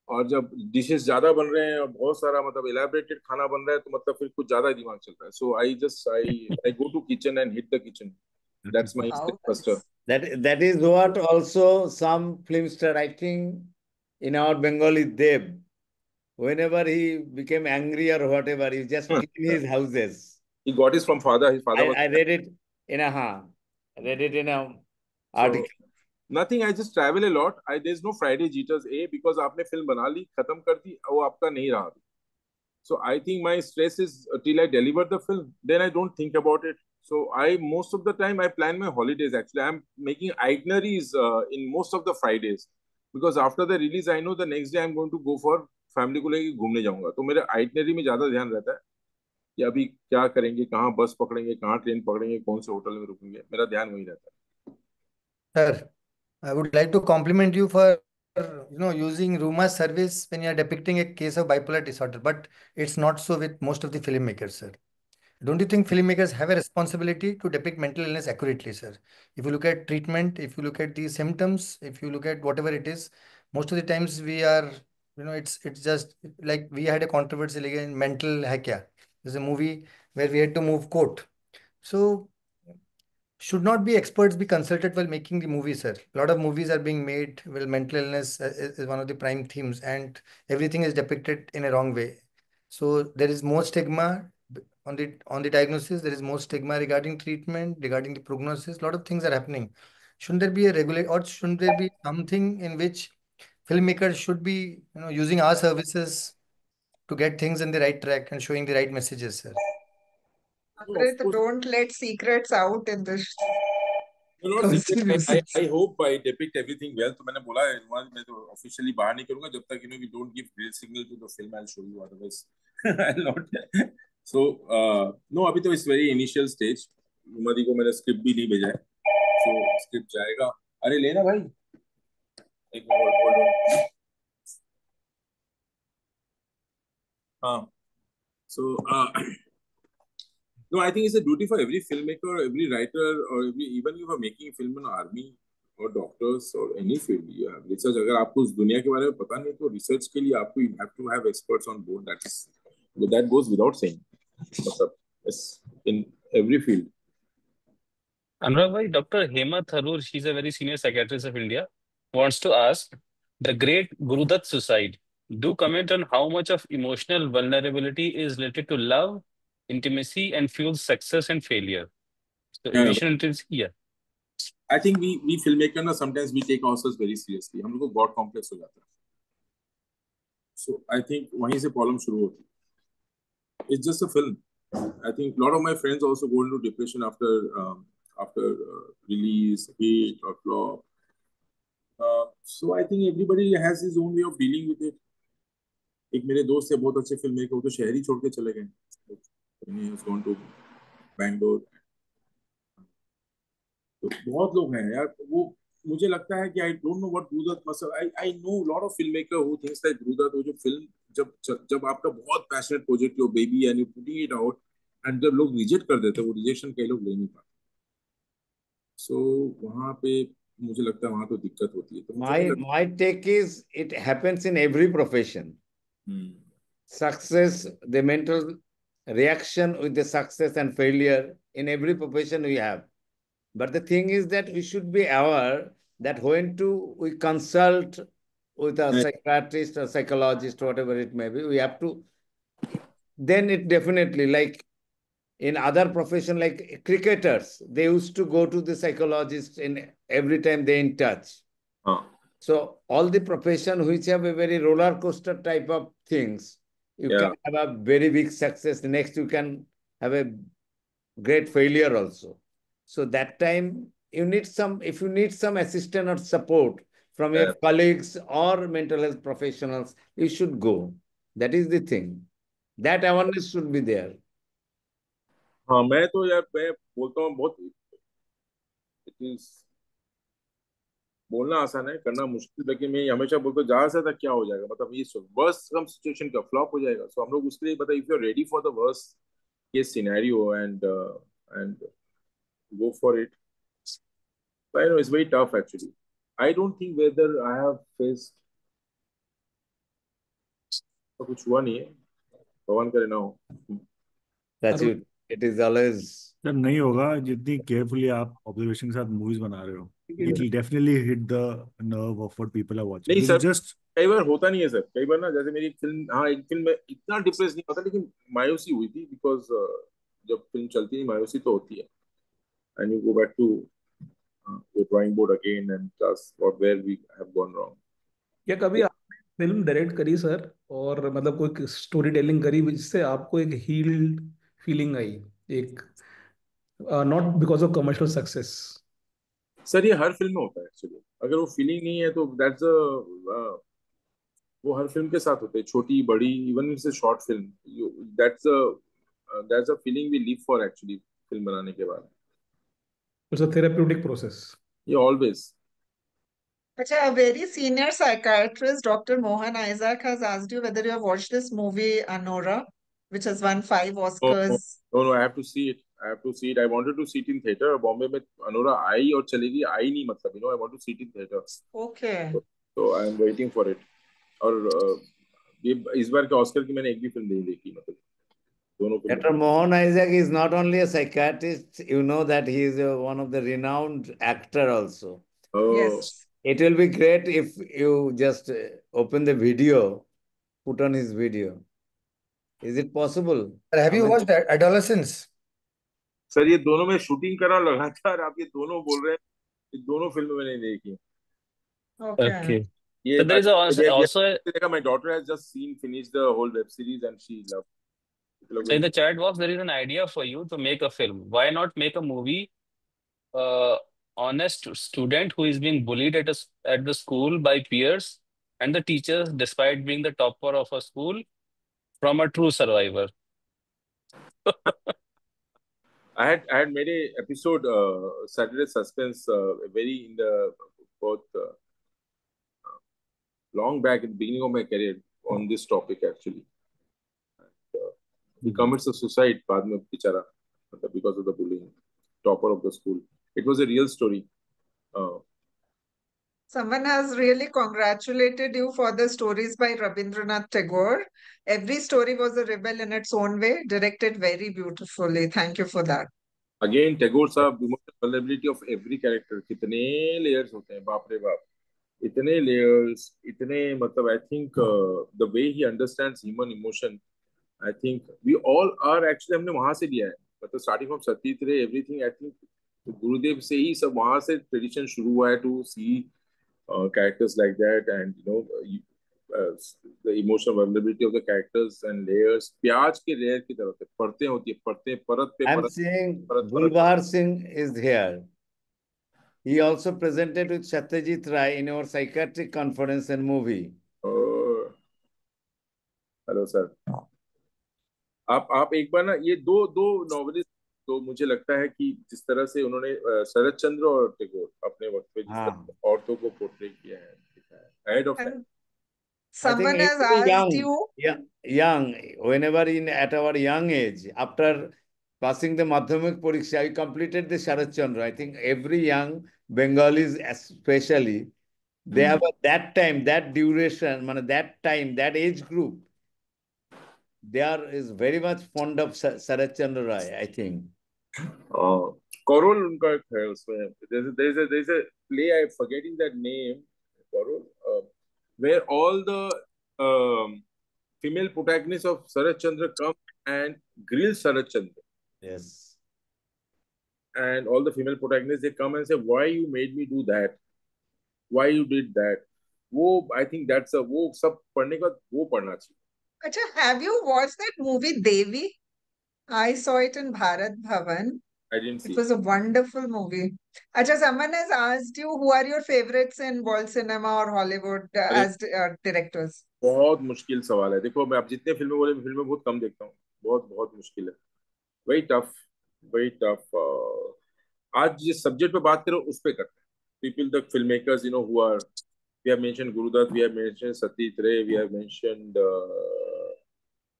और जब डिशेस ज्यादा बन रहे हैं और बहुत सारा मतलब elaborated खाना बन रहा है तो मतलब फिर कुछ ज्यादा दिमाग चल रहा है. So I go to kitchen and hit the kitchen. That's my Wow. buster. That is what also some film star, I think, in our Bengali Dev, whenever he became angry or whatever, he just clean his houses. He got it from father. His father was. I read it in a article. Nothing. I just travel a lot. There's no Friday jitters. Because आपने film बना ली, खत्म कर दी, वो आपका नहीं रहा. So I think my stress is till I deliver the film. Then I don't think about it. So most of the time I plan my holidays. Actually, I'm making itineraries in most of the Fridays because after the release, I know the next day I'm going to go for family को लेके घूमने जाऊंगा. तो मेरे itinerary में ज्यादा ध्यान रहता है कि अभी क्या करेंगे, कहाँ बस पकड़ेंगे, कहाँ ट्रेन पकड़ेंगे, कौन से होटल में रुकेंगे. मेरा ध्यान वही रहता है. Sir, I would like to compliment you for using Ruma's service when you are depicting a case of bipolar disorder, but it's not so with most of the filmmakers, sir. Don't you think filmmakers have a responsibility to depict mental illness accurately, sir? If you look at treatment, if you look at the symptoms, if you look at whatever it is, most of the times we are, it's just like we had a controversy again, Mental Hai Kya? There's a movie where we had to move court. So should not be experts be consulted while making the movie, sir? A lot of movies are being made where mental illness is one of the prime themes, and everything is depicted in a wrong way. So there is more stigma on the diagnosis. There is more stigma regarding treatment, regarding the prognosis. A lot of things are happening. Shouldn't there be a regulate, or shouldn't there be something in which filmmakers should be, using our services to get things in the right track and showing the right messages, sir? Amrit, don't let secrets out in this. No, not secret. I hope I depict everything well. तो मैंने बोला मैं तो officially बाहर नहीं करूँगा जब तक we don't give real signal to the film. I'll show you, otherwise I'll not. So no, अभी तो it's very initial stage. मदी को मैंने script भी नहीं भेजा है. So script जाएगा. अरे लेना भाई. एक मिनट hold on. हाँ. So no, I think it's a duty for every filmmaker, every writer, or even if you are making a film in army or doctors or any field, you have research. अगर आपको उस दुनिया के बारे में पता नहीं तो research के लिए आपको you have to have experts on board. That goes without saying. Yes, in every field. Anurag bhai, Dr. Hema Tharoor, she's a very senior psychiatrist of India, wants to ask, the great Gurudutt suicide. Do comment on how much of emotional vulnerability is related to love, intimacy, and fuels success and failure. So emotional intimacy, yeah. I think we filmmaker ना sometimes we take ourselves very seriously. हम लोग को God complex हो जाता है. So I think वहीं से problem शुरू होती है. It's just a film. I think a lot of my friends also go into depression after release, hit or flop. So I think everybody has his own way of dealing with it. एक मेरे दोस्त है बहुत अच्छे film maker, वो तो शहर ही छोड़ के चले गए. He has gone to Bangalore. तो बहुत लोग हैं यार. वो मुझे लगता है कि I don't know what brother muscle. I know lot of film maker who thinks that brother, वो जो फिल्म जब आपका बहुत पैशनेट प्रोजेक्ट हो baby and you putting it out and जब लोग रिजेक्ट कर देते हैं, वो रिजेक्शन कई लोग ले नहीं पाते. सो वहां पे मुझे लगता है वहां तो दिक्कत होती है. तो मुझे नहीं लगता. My take is it happens in every profession. Success, the mental reaction with the success and failure in every profession we have. But the thing is that we should be aware that when we consult with a psychiatrist or psychologist, whatever it may be, we have to, then it definitely, like in other profession, like cricketers, they used to go to the psychologist in every time they in touch. So all the profession which have a very roller coaster type of things, you can have a very big success. The next you can have a great failure also. So that time you need some, if you need some assistance or support from your colleagues or mental health professionals, you should go. That is the thing. That awareness should be there. हाँ, मैं तो यार मैं बोलता हूँ बहुत. It is बोलना आसान है, करना मुश्किल. लेकिन मैं हमेशा बोलता हूँ जहां से तक क्या हो जाएगा, मतलब ये वर्स्ट कम सिचुएशन का फ्लॉप हो जाएगा. सो हम लोग उसके लिए बताइए, if you are ready for the worst case scenario and go for it. But I know it's very tough actually. I don't think whether I have faced. तो कुछ हुआ नहीं है, भगवान करे ना हो. That's it. It is always. जब नहीं होगा, जितनी केयरफुली आप ऑब्जर्वेशन के साथ मूवीज बना रहे हो, it will definitely hit the nerve of what people are watching. नहीं सर, just कई बार होता नहीं है सर. कई बार ना, जैसे मेरी फिल्म, हाँ एक फिल्म में इतना डिप्रेस नहीं होता, लेकिन मायूसी हुई थी बिकॉज जब फिल्म चलती है मायूसी तो होती है. And you go back to the drawing board again and just where we have gone wrong. क्या कभी आपने फिल्म डायरेक्ट करी सर, और मतलब कोई स्टोरी टेलिंग करी जिससे आपको एक हील्ड फीलिंग आई, एक not because of commercial success? Sir ये हर फिल्म में होता है एक्चुअली. अगर वो फीलिंग नहीं है तो दैट्स वो हर फिल्म के साथ होते हैं, छोटी बड़ी, even it's a short film. That's a feeling we live for actually film बनाने के बाद. It's a therapeutic process. ये always. Acha, a very senior psychiatrist, Dr. Mohan Isaac, has asked you whether you have watched this movie, Anora, which has won 5 Oscars. No, I have to see it. I wanted to see it in theater. Bombay में Anora आई और चलेगी, आई नहीं मतलब, I want to see it in theater. Okay. So I am waiting for it. और ये इस बार के Oscar की मैंने एक भी फिल्म नहीं देखी, मतलब दोनों film. Dr. Mohan Isaac is not only a psychiatrist, you know that he is one of the renowned actor also. Yes. It will be great if you just open the video, put on his video. Is it possible? Have you watched Adolescence? Sir ये दोनों में shooting करा लगातार. आप ये दोनों बोल रहे हैं, ये दोनों फिल्में मैंने देखी. Okay. ये So there is also my daughter has just finished the whole web series and she loved it. in the chat box there is an idea for you to make a film. Why not make a movie on a student who is being bullied at the school by peers and the teachers, despite being the topper of a school, from a true survivor. I had made a episode Saturday Suspense very in the both long back at the beginning of my career on this topic actually. He commits a suicide बाद में बेचारा, because of the bullying, topper of the school. It was a real story. Someone has really congratulated you for the stories by Rabindranath Tagore. Every story was a rebel in its own way, directed very beautifully. Thank you for that. Again, Tagore साहब, emotional vulnerability of every character. कितने layers होते हैं, बाप रे बाप. इतने layers, इतने मतलब I think the way he understands human emotion, I think we all are actually, हमने वहां से लिया है. मतलब starting from Satyajit Ray, everything I think गुरुदेव से ही सब वहां से tradition शुरू हुआ है to see characters like that, and the emotional vulnerability of the characters and layers. प्याज के layer की तरह से परतें होती है, परतें परत पे I'm परत. seeing Gulbahar Singh is here. he also presented with Satyajit Ray in our psychiatric conference and movie. Hello sir, आप एक बार ना ये दो दो नॉवेलिस्ट, तो मुझे लगता है कि जिस तरह से उन्होंने शरद चंद्र और टैगोर अपने वक्त पे जिस तरह औरतों को पोर्ट्रे किया है, ahead of time. Someone has every asked you. young, whenever at our young age, after passing the Madhyamik Pariksha, I completed the Sharad Chandra. I think every young Bengalis especially, they have that time, that duration, that time, that age group, they is very much fond of Sharad Chandra Ray, I think. Korol उनका है उसमें. There's a play, I'm forgetting that name, Korol, where all the female protagonists of Sharad Chandra come and grill Sharad Chandra. Yes. And all the female protagonists, they come and say, why you made me do that? Why you did that? वो, I think that's a, वो सब पढ़ने का वो पढ़ना चाहिए. Acha, have you watched that movie Devi? I saw it in Bharat Bhavan. I didn't see. It was a wonderful movie. Acha, someone has asked you who are your favorites in world cinema or Hollywood as directors? बहुत मुश्किल सवाल है. देखो, मैं आप जितने फिल्में बोले, फिल्में बहुत कम देखता हूँ. बहुत बहुत मुश्किल है. Very tough, very tough. आज जिस सब्जेक्ट पे बात करो उस पे करते हैं. People, the filmmakers, you know, who are, we have mentioned Gurudutt, we have mentioned Satyajit Ray, we have mentioned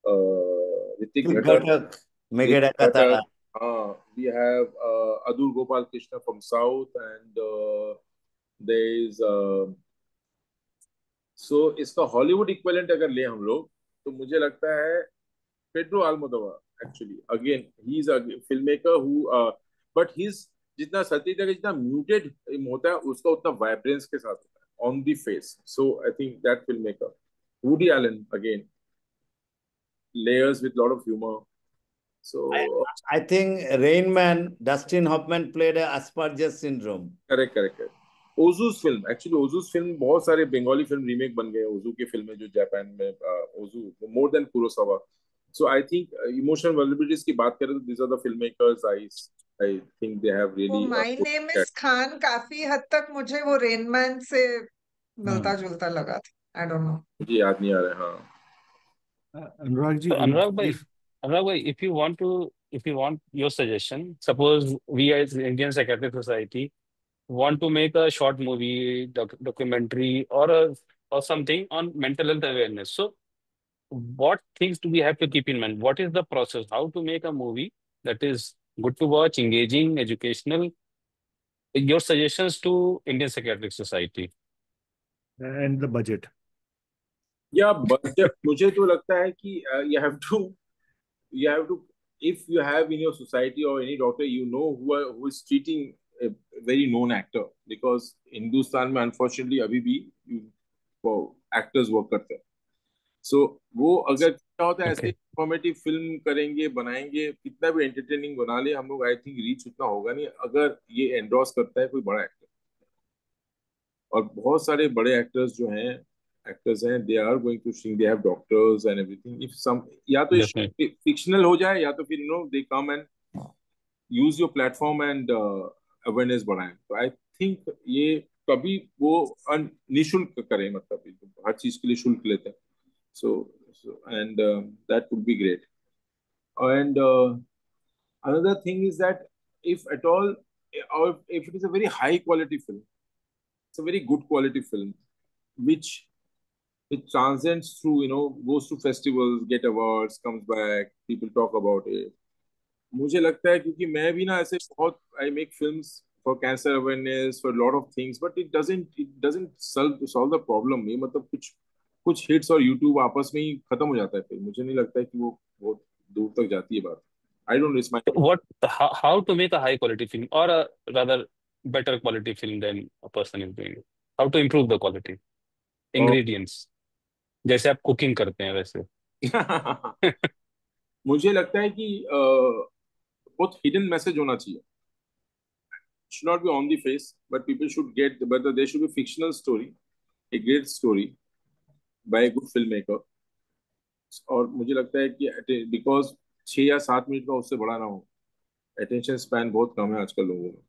Hrithik Ghatak, Megha Katara. we have Adur Gopal Krishna from South, and there is so इसका Hollywood equivalent अगर ले हम लोग, तो मुझे लगता है Pedro Almodovar. Actually again he is a filmmaker who, but his जितना सत्यजीत का जितना म्यूटेड होता है, उसका उतना वाइब्रेंस के साथ होता है on the face. So I think that filmmaker. Woody Allen again, layers with lot of humor. So I think Rain Man, Dustin Hoffman played a Asperger's syndrome. correct. Ozu's film, actually Ozu's film, बहुत सारे Bengali film remake बन गए ओजू की फिल्में जो Japan में, Ozu more than Kurosawa. So I think emotional vulnerabilities की बात करें तो this are the filmmakers I think they have really. My name is Khan काफी हद तक मुझे वो रेन मैन से मिलता जुलता लगा था. आई डोंट नो, मुझे याद नहीं आ रहा है. हाँ, Anurag ji, Anurag bhai, if you want your suggestion, suppose we as Indian Psychiatric Society want to make a short movie, documentary, or something on mental health awareness. So, what things do we have to keep in mind? What is the process? How to make a movie that is good to watch, engaging, educational? Your suggestions to Indian Psychiatric Society. And the budget. या but मुझे तो लगता है कि you have to if you have in your society or any doctor you know who is treating a very known actor, because Hindustan में unfortunately अभी भी actors work करते हैं. So वो अगर क्या होता है, ऐसे इंफॉर्मेटिव फिल्म करेंगे, बनाएंगे, कितना भी एंटरटेनिंग बना ले हम लोग, आई थिंक रीच उतना होगा नहीं अगर ये एंडोर्स करता है कोई बड़ा एक्टर. और बहुत सारे बड़े एक्टर्स जो हैं, they are going to sing, they have doctors and everything. If some, या तो fictional हो जाए, या तो फिर they come and use your platform and awareness बढ़ाएं. तो I think ये कभी वो निशुल्क करें, मतलब हर चीज के लिए शुल्क लेते हैं. So and that would be great. And another thing is that if at all, or if it is a very high quality film, it's a very good quality film, which it transcends through, goes to festivals, get awards, comes back, people talk about it. मुझे लगता है, क्योंकि मैं भी ना ऐसे बहुत, I make films for cancer awareness, for a lot of things, but it doesn't solve the problem. ये मतलब कुछ हिट्स और यूट्यूब आपस में ही खत्म हो जाता है. फिर मुझे नहीं लगता है कि वो बहुत दूर तक जाती है बात. I don't know. It's my how to make a high quality film, or a rather better quality film than a person is doing it? How to improve the quality? Ingredients. जैसे आप कुकिंग करते हैं वैसे. मुझे लगता है कि बहुत हिडन मैसेज होना चाहिए. Should not be on the face, but people should get, but there should be fictional story, a great story by a good filmmaker. और मुझे लगता है कि बिकॉज 6 या 7 मिनट का उससे बड़ा ना हो, अटेंशन स्पैन बहुत कम है आजकल लोगों में.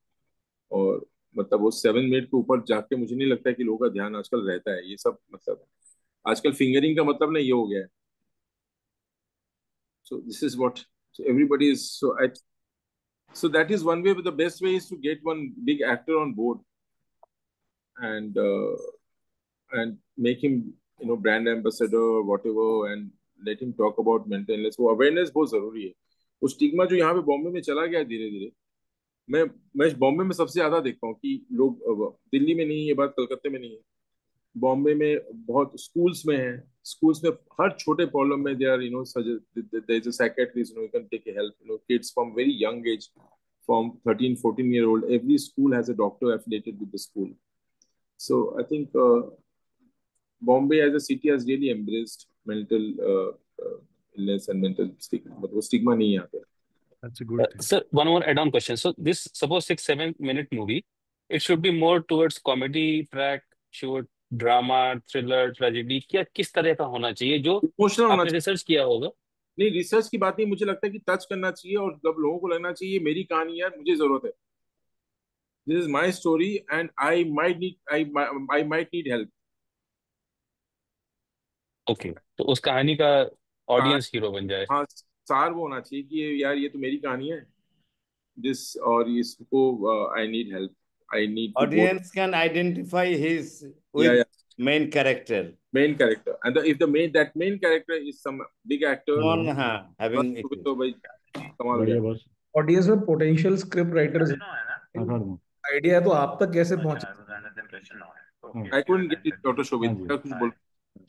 और मतलब वो 7 मिनट के ऊपर जाके मुझे नहीं लगता है कि लोगों का ध्यान आजकल रहता है ये सब, मतलब आजकल फिंगरिंग का मतलब ना ये हो गया है. So this is what, so everybody is, so that is one way, but the best way is to get one big actor on board and make him, brand ambassador or whatever, and let him talk about mental illness. वो awareness बहुत जरूरी है. वो stigma जो यहाँ पे बॉम्बे में चला गया है धीरे धीरे, मैं बॉम्बे में सबसे ज्यादा देखता हूँ कि लोग, दिल्ली में नहीं, ये बात कलकत्ते में नहीं है, बॉम्बे में बहुत स्कूल्स में है. स्कूल्स में हर छोटे प्रॉब्लम में they are, there is a psychiatrist, you can take help, kids from very young age, from 13-14 year old, every school has a doctor affiliated with the school. So I think Bombay as a city has really embraced mental illness and mental stigma, but वो stigma नहीं है यहाँ पे. That's a good thing. Sir, one more add-on question. So this, suppose 6-7 minute movie, it should be more towards comedy track, should drama, thriller, tragedy, क्या किस तरह का होना चाहिए जो इमोशनल होना आपने चाहिए. रिसर्च किया होगा? नहीं, रिसर्च की बात नहीं, मुझे लगता है कि टच करना चाहिए और जब लोगों को लगना चाहिए मेरी कहानी यार, मुझे जरूरत है, this is my story and I might need help. Okay, तो उस कहानी का ऑडियंस हीरो बन जाए. हाँ, सार वो होना चाहिए कि यार ये तो मेरी कहानी है, दिस, और इसको I need help, I need to go. Audience can identify his Yeah, with yeah. main character. Main character, and if that main character is some big actor, Someone having बस issues. तो भाई कमाल हो बढ़िया गया. Boss. Audience में potential script writers idea है, तो आप तक कैसे पहुंचे? I couldn't get it, Dr. Shobit. हाँ जी. क्या कुछ बोल.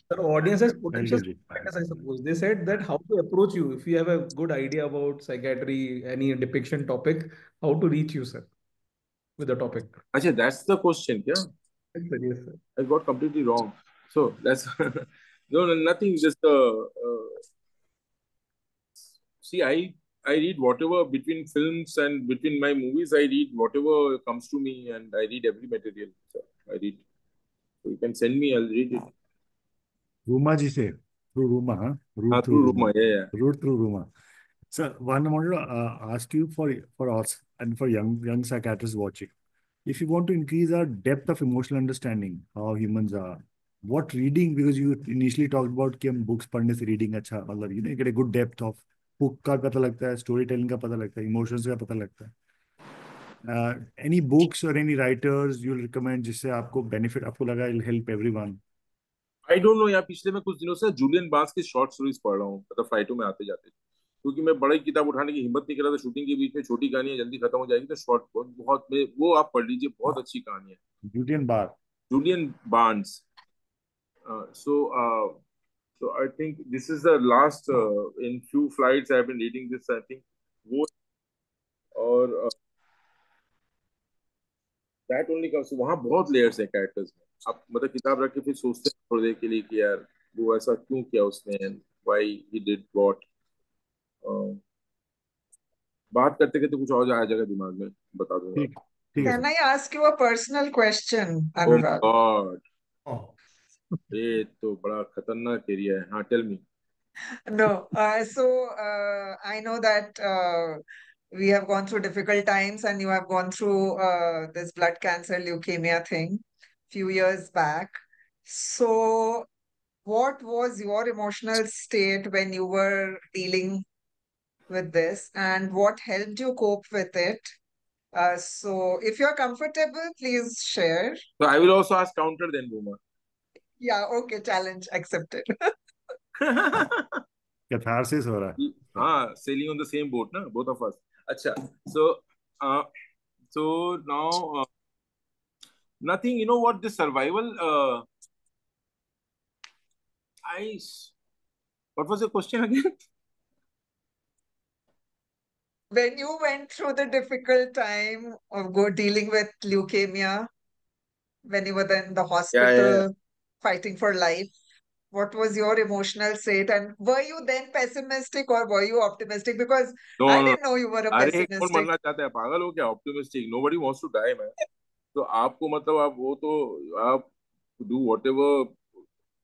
Sir, audience has I'll potential get it. writers, I suppose. They said that how to approach you if you have a good idea about psychiatry, any depiction topic, how to reach you, sir, with the topic. अच्छा, that's the question. Yeah, Yes, sir. Yes, sir. I got completely wrong. So that's no, nothing. Just see, I read whatever between films and between my movies. I read whatever comes to me, and I read every material. So I read. So you can send me. I'll read it. Ruma ji se through Ruma, huh? Root Through through Ruma. Ruma. Yeah. Root through Ruma. Sir, one I wanted to ask you for us and for young psychiatrists watching, if you want to increase our depth of emotional understanding, how humans are, what reading? Because you initially talked about कि हम books पढ़ने से reading अच्छा, मतलब you get a good depth of book का पता लगता है, storytelling का पता लगता है, emotions का पता लगता है. Any books or any writers you'll recommend जिससे आपको benefit, आपको लगा it'll help everyone? I don't know यार, पिछले मैं कुछ दिनों से जूलियन बार्न्स की शॉर्ट स्टोरीज पढ़ रहा हूँ, मतलब फ्लाइटों में आते जाते, क्योंकि मैं बड़ी किताब उठाने की हिम्मत नहीं कर रहा था शूटिंग के बीच में. छोटी कहानी है, जल्दी खत्म हो जाएगी, तो शॉर्ट बहुत वो आप पढ़ लीजिए, बहुत अच्छी कहानी है. Julian Barnes. So I think this is the last in few flights I've been reading this. I think वो और that only comes. वहाँ बहुत layers है characters में. आप मतलब किताब रख के फिर सोचते हैं थोड़ी देर के लिए कि यार वो ऐसा क्यों किया उसने, and why he did what. बात करते करते कुछ और आ जाएगा दिमाग में, बता दूंगा. ठीक है Can sir. I ask you a personal question, Oh Anurag? God, Oh. ये तो बड़ा खतरनाक एरिया है. हाँ, tell me. No, I know that we have gone through difficult times, and you have gone through this blood cancer leukemia thing few years back. So, what was your emotional state when you were dealing with this, and what helped you cope with it? So, if you're comfortable, please share. So I will also ask counter then, Boomer. Yeah, okay, challenge accepted. Catharsis हो रहा है. हाँ, sailing on the same boat, ना, both of us. अच्छा, so now nothing. You know what? The survival. What was the question again? When you went through the difficult time of dealing with leukemia, when you were in the hospital fighting for life, what was your emotional state? And were you then pessimistic or were you optimistic? Because No, I no. didn't know you were a अरे कौन pessimistic. मरना चाहता है, पागल हो क्या? Optimistic. Nobody wants to die, man. तो आपको मतलब आप वो तो आप do whatever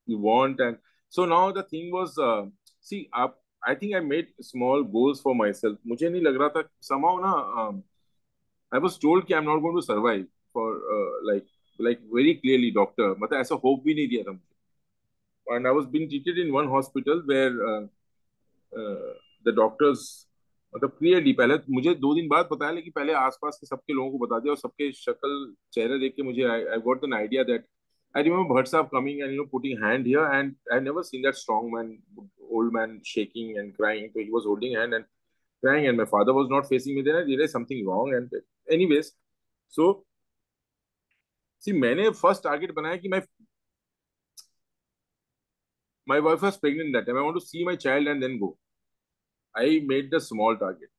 you want. And so now the thing was, see, I think I made small goals for myself. मुझे नहीं लग रहा था somehow ना, I was told कि I'm not going to survive. for like very clearly doctor, मतलब ऐसा hope भी नहीं दिया था मुझे. And I was being treated in one hospital where the doctors मतलब क्लियरली पहले मुझे 2 दिन बाद बताया, लेकिन पहले आसपास के सबके लोगों को बता दिया, और सबके शक्ल चेहरे देख के मुझे I got an idea that I remember Bhatt Saab coming and putting hand here, and I never seen that strong man, old man shaking and crying. So he was holding hand and crying, and my father was not facing me. Then I realized something wrong. And anyways, so see, मैंने first target बनाया कि my wife was pregnant that time. I want to see my child and then go. I made the small target.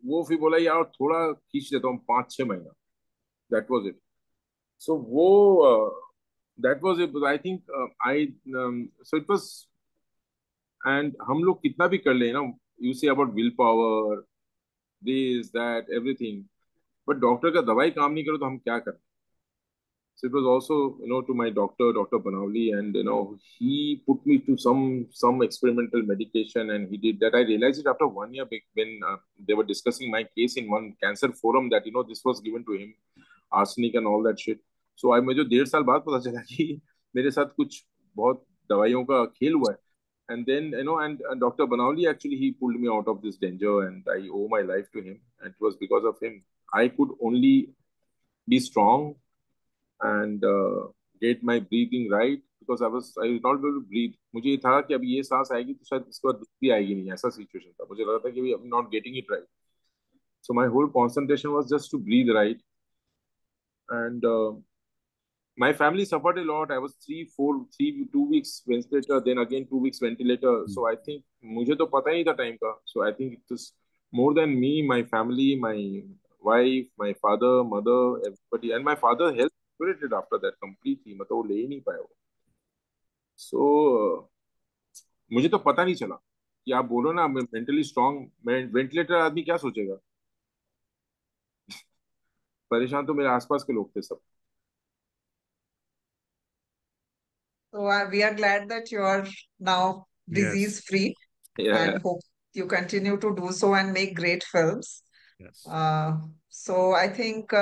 वो फिर बोला यार थोड़ा खींच देता हूँ 5-6 महीना. That was it. So वो that was it. I think so it was. And हम लोग कितना भी कर ले ना, you say about willpower, this that everything, but doctor का दवाई काम नहीं करो तो हम क्या करें. So it was also, to my doctor, Dr. Banavli, and he put me to some experimental medication, and he did that. I realized it after 1 year when they were discussing my case in one cancer forum that this was given to him, arsenic and all that shit. So मुझे 1.5 साल बाद पता चला कि मेरे साथ कुछ बहुत दवाइयों का खेल हुआ है. And then and Dr. Banavli actually he pulled me out of this danger, and I owe my life to him, and it was because of him I could only be strong and get my breathing right, because I was not able to breathe. मुझे ये था कि अभी ये सांस आएगी तो शायद इसके बाद दूसरी आएगी नहीं, ऐसा सिचुएशन था. मुझे लगा था कि अभी I'm not getting it right. So my whole concentration was just to breathe right. And my family suffered a lot. I was 2 weeks ventilator, then again 2 weeks ventilator. So I think मुझे तो पता ही नहीं था time का. So I think it was more than me, my family, my wife, my father, mother, everybody, and my father health deteriorated after that completely. मतलब वो ले ही नहीं पाया वो. So मुझे तो पता नहीं चला कि आप बोलो ना मैं मेंटली स्ट्रांग, मैं वेंटिलेटर आदमी क्या सोचेगा. परेशान तो मेरे आसपास के लोग थे सब. So we are glad that you are now disease Yes. free, Yeah. and hope you continue to do so and make great films. Yes. So I think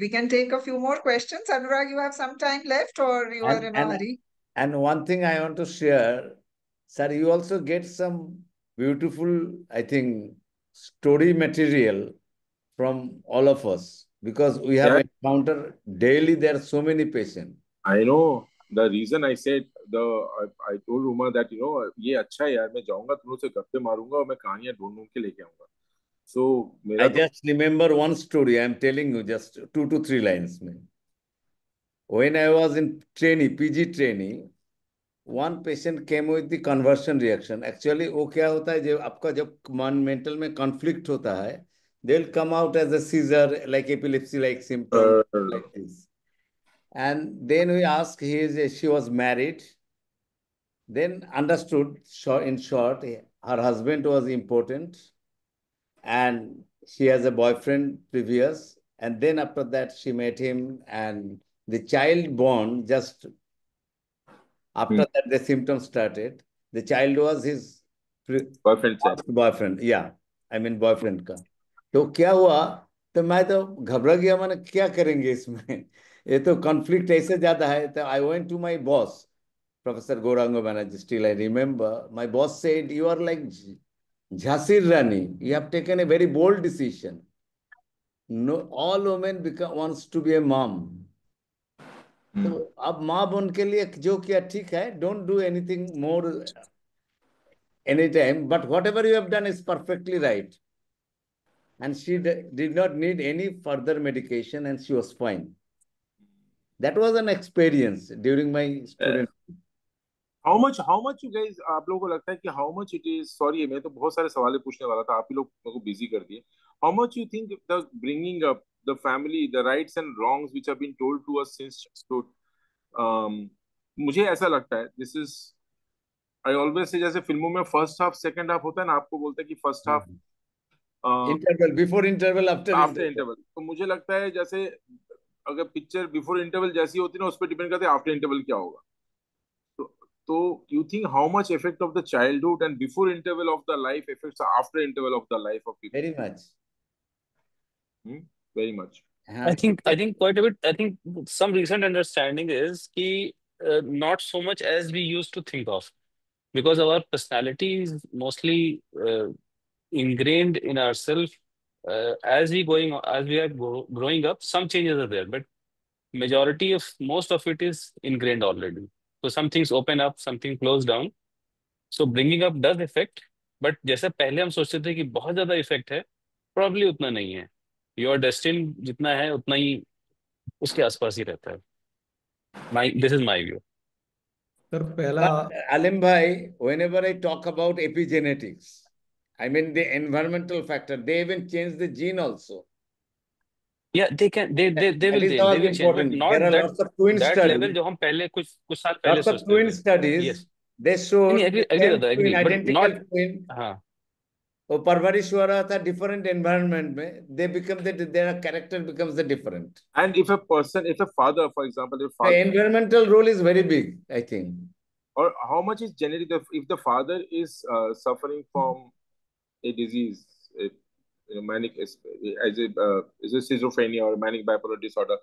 we can take a few more questions. Anurag, you have some time left, or you are in a hurry? And one thing I want to share, sir, you also get some beautiful, I think, story material from all of us, because we have Yeah. encountered daily, there are so many patients. I know. The reason I said I told Uma that ये अच्छा है यार, मैं जाऊंगा तुम लोग से गप्पे मारूंगा और मैं कहानियां ढूंढ के लेके आऊंगा. So मेरा I just remember one story. I'm telling you just 2 to 3 lines. When I was in trainee, PG trainee, one patient came with the conversion reaction. Actually, वो क्या होता है जब आपका mental में conflict होता है, they'll come out as a seizure, like epilepsy, like symptom, like this. And then we asked, she was married. Then understood, in short, her husband was important, and she has a boyfriend previous. And then after that, she met him, and the child born just after that, the symptoms started. The child was his boyfriend. Yeah, I mean boyfriend का. तो क्या हुआ? तो मैं तो घबरा गया, मैंने क्या करेंगे इसमें? ये तो conflict ऐसे ज्यादा है. तो I went to my boss, Professor Gaurango Banerjee. Still I remember. My boss said, "You are like Jhansi Rani. You have taken a very bold decision. No, all women wants to be a mom." तो अब माँ बन के लिए जो किया ठीक है, don't do anything more anytime, but whatever you have done is perfectly right. And she did not need any further medication, and she was fine. That was an experience during my student. How much you guys, आप लोगों को लगता है कि how much it is, sorry मैं तो बहुत सारे सवाल पूछने वाला था, आप ही लोग मेरे को busy कर दिए. How much you think the bringing up the family, the rights and wrongs which have been told to us since childhood, मुझे ऐसा लगता है, this is I always say, जैसे फिल्मों में फर्स्ट हाफ सेकंड हाफ होता है ना, आपको बोलते हैं कि first half interval, before interval, after interval. तो मुझे लगता है जैसे अगर पिक्चर बिफोर इंटरवल जैसी होती है ना, उस पर डिपेंड करता है आफ्टर इंटरवल क्या होगा. तो you think how much effect of the childhood and before interval of the life affects after interval of the life of people? Very much. Very much. I think quite a bit. I think some recent understanding is कि not so much as we used to think of, because our personality is mostly ingrained in ourselves. As we are growing up, some changes are there, but majority of most of it is ingrained already. So some things open up, something close down. So bringing up does affect, but जैसे पहले हम सोचते थे कि बहुत ज्यादा effect है, probably उतना नहीं है. योर डेस्टिन जितना है उतना ही उसके आसपास ही रहता है. This is my view. Sir पहला But Alim bhai, whenever I talk about epigenetics, I mean the environmental factor, they even change the gene also. Yeah, they can. They That will is change. all They will change, but important. not There are that lots of twin that level studies. जो हम पहले कुछ साल पहले Lots of सोचते twin थे. studies, Yes. they नहीं showed agree the agree same दादा twin, agree, but identical not. twin. हाँ. वो परवरिश हो रहा था different environment में, they become their character becomes the different. And if a father, for example, The environmental role is very big, I think. or how much is genetic? If the father is suffering from a disease, manic, as a schizophrenia or manic bipolar disorder,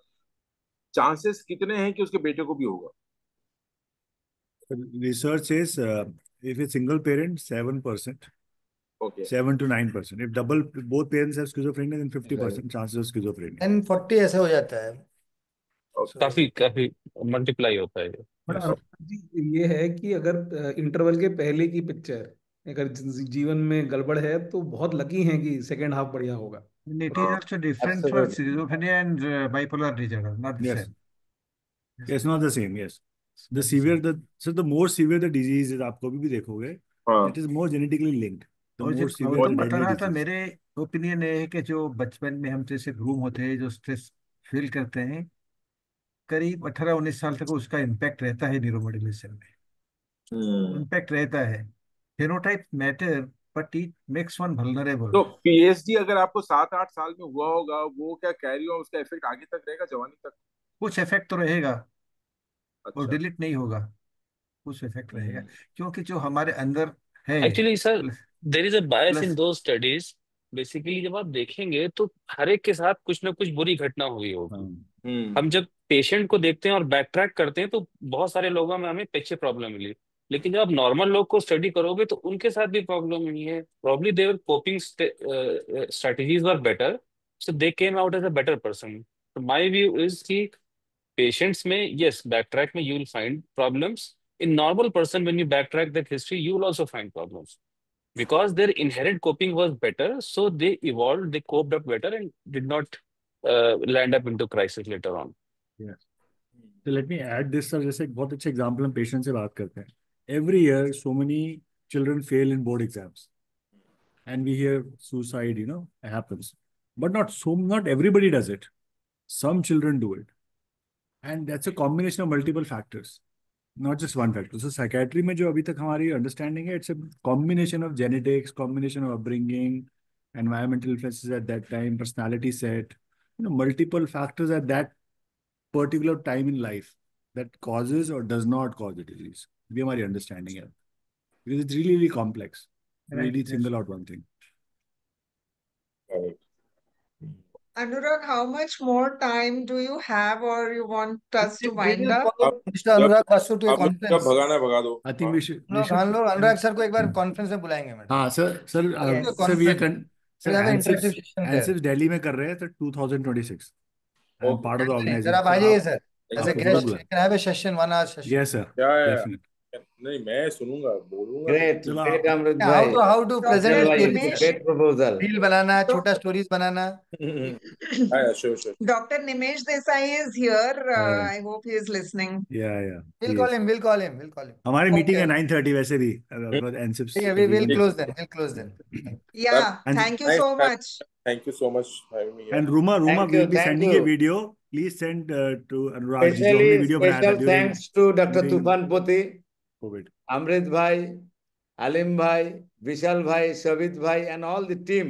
chances कितने हैं कि उसके बेटे को भी होगा? Research says if a single parent, 7%. Okay. 7 to 9%. If both parents have schizophrenia, then 50% chances of schizophrenia. And 40 ऐसे हो जाता है. काफी मल्टीप्लाई होता है ये. बड़ा ये है कि अगर इंटरवल के पहले की पिक्चर अगर जीवन में गड़बड़ है तो बहुत लकी हैं कि सेकेंड हाफ बढ़िया होगा. It is also different for schizophrenia and bipolar disorder, not the Yes. same. Yes, not the same. Yes. The more severe the disease is, आप कभी भी देखोगे, it is more genetically linked. The और more जो severe the बता deadly रहा था, disease. मेरे ओपिनियन है कि जो बचपन में हम जैसे ग्रूम होते हैं, जो स्ट्रेस फील करते हैं, करीब 18-19 साल तक उसका इम्पैक्ट रहता है न्यूरोमॉड्यूलेशन में. इम्पैक्ट रहता है. Phenotype matter, but it makes one vulnerable. तो पीएचडी अगर आपको 7-8 साल में हुआ होगा, वो क्या कैरी ऑन, उसका इफेक्ट आगे तक रहेगा, जवानी तक? कुछ इफेक्ट तो रहेगा और अच्छा. डिलीट नहीं होगा. कुछ इफेक्ट रहेगा क्योंकि जो हमारे अंदर है. Actually sir, there is a bias in plus दो स्टडीज. बेसिकली जब आप देखेंगे तो हर एक के साथ कुछ ना कुछ बुरी घटना हुई होगी. हम जब पेशेंट को देखते हैं और बैक ट्रैक करते हैं तो बहुत सारे लोगों में हमें पीछे प्रॉब्लम मिली, लेकिन जब आप नॉर्मल लोग को स्टडी करोगे तो उनके साथ भी प्रॉब्लम नहीं है. Probably there coping strategies were better, so they came out as a better person. तो माय व्यू इज कि पेशेंट्स में यस बैक ट्रैक में you will find problems. In normal person, when you backtrack that history, you will also find problems because their inherent coping was better, so they evolved, they coped up better, and did not land up into crisis later on. Yes. So let me add this, sir. जैसे एक बहुत अच्छे example हम patient से बात करते हैं. Every year, so many children fail in board exams, and we hear suicide, happens. But not everybody does it. Some children do it, and that's a combination of multiple factors. Not just one factor. So psychiatry में जो अभी तक हमारी understanding है, it's a combination of genetics, combination of upbringing, environmental influences at that time, personality set, multiple factors at that particular time in life that causes or does not cause the disease. ये हमारी understanding है. Because it's really, really complex. Really single out one thing. Anurag, how much more time do you have, or you want us to We wind will up? call Mr. Anurag Basu to a आप लोग जब conference. भगाना भगा दो. I think we should. हम लोग अनुराग sir को एक बार conference में बुलाएंगे मैडम. हाँ sir Yes. Sir we are We have an interactive session there. ANSIPS Delhi में कर रहे हैं तो 2026. I'm part of the sir organization. आप आ जाइए सर. As a आपको guest, बुला. we can have a session, 1 hour session. Yes sir. Yeah. Definitely. नहीं, मैं सुनूंगा, बोलूंगा. Great, चलो great, आप- Amrit How bhai. to present Dr. stories, Nimesh? sir. Great proposal. Reel बनाना, छोटा stories banana. Yeah, sure. Dr. Nimesh Desai is here. Hi. I hope he is listening. Yeah. We'll call him. We'll call him. We'll call him. हमारी meeting है Okay. 9:30 वैसे भी ANSIPS. Yeah, we will close then. We'll close then. Yeah, And- thank you Nice, so much. Thank you so much for having me here. And Ruma Thank you, will be thank sending you. a video. Please send to Anurag ji जो हमने Specially, video बनाया था special during thanks to Dr. during Tufan Poti, COVID. Amrit bhai, Alim bhai, Vishal bhai, Shavit bhai, and all the team.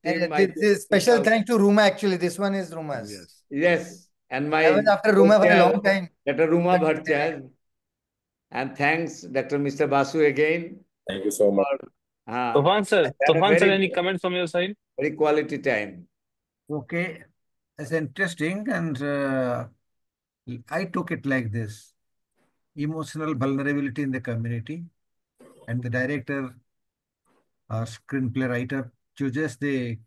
And my- this is special thanks to Ruma actually. This one is Ruma's. Yes. Yes, and my I was after Ruma for a long time. Dr. Ruma Bhattacharya. And thanks, Dr. Mr. Basu again. Thank you so much. Tufan sir, had a any very, comments from your side? very quality time. Okay. It's interesting, and I took it like this: emotional vulnerability in the community, and the director or screenplay writer chooses the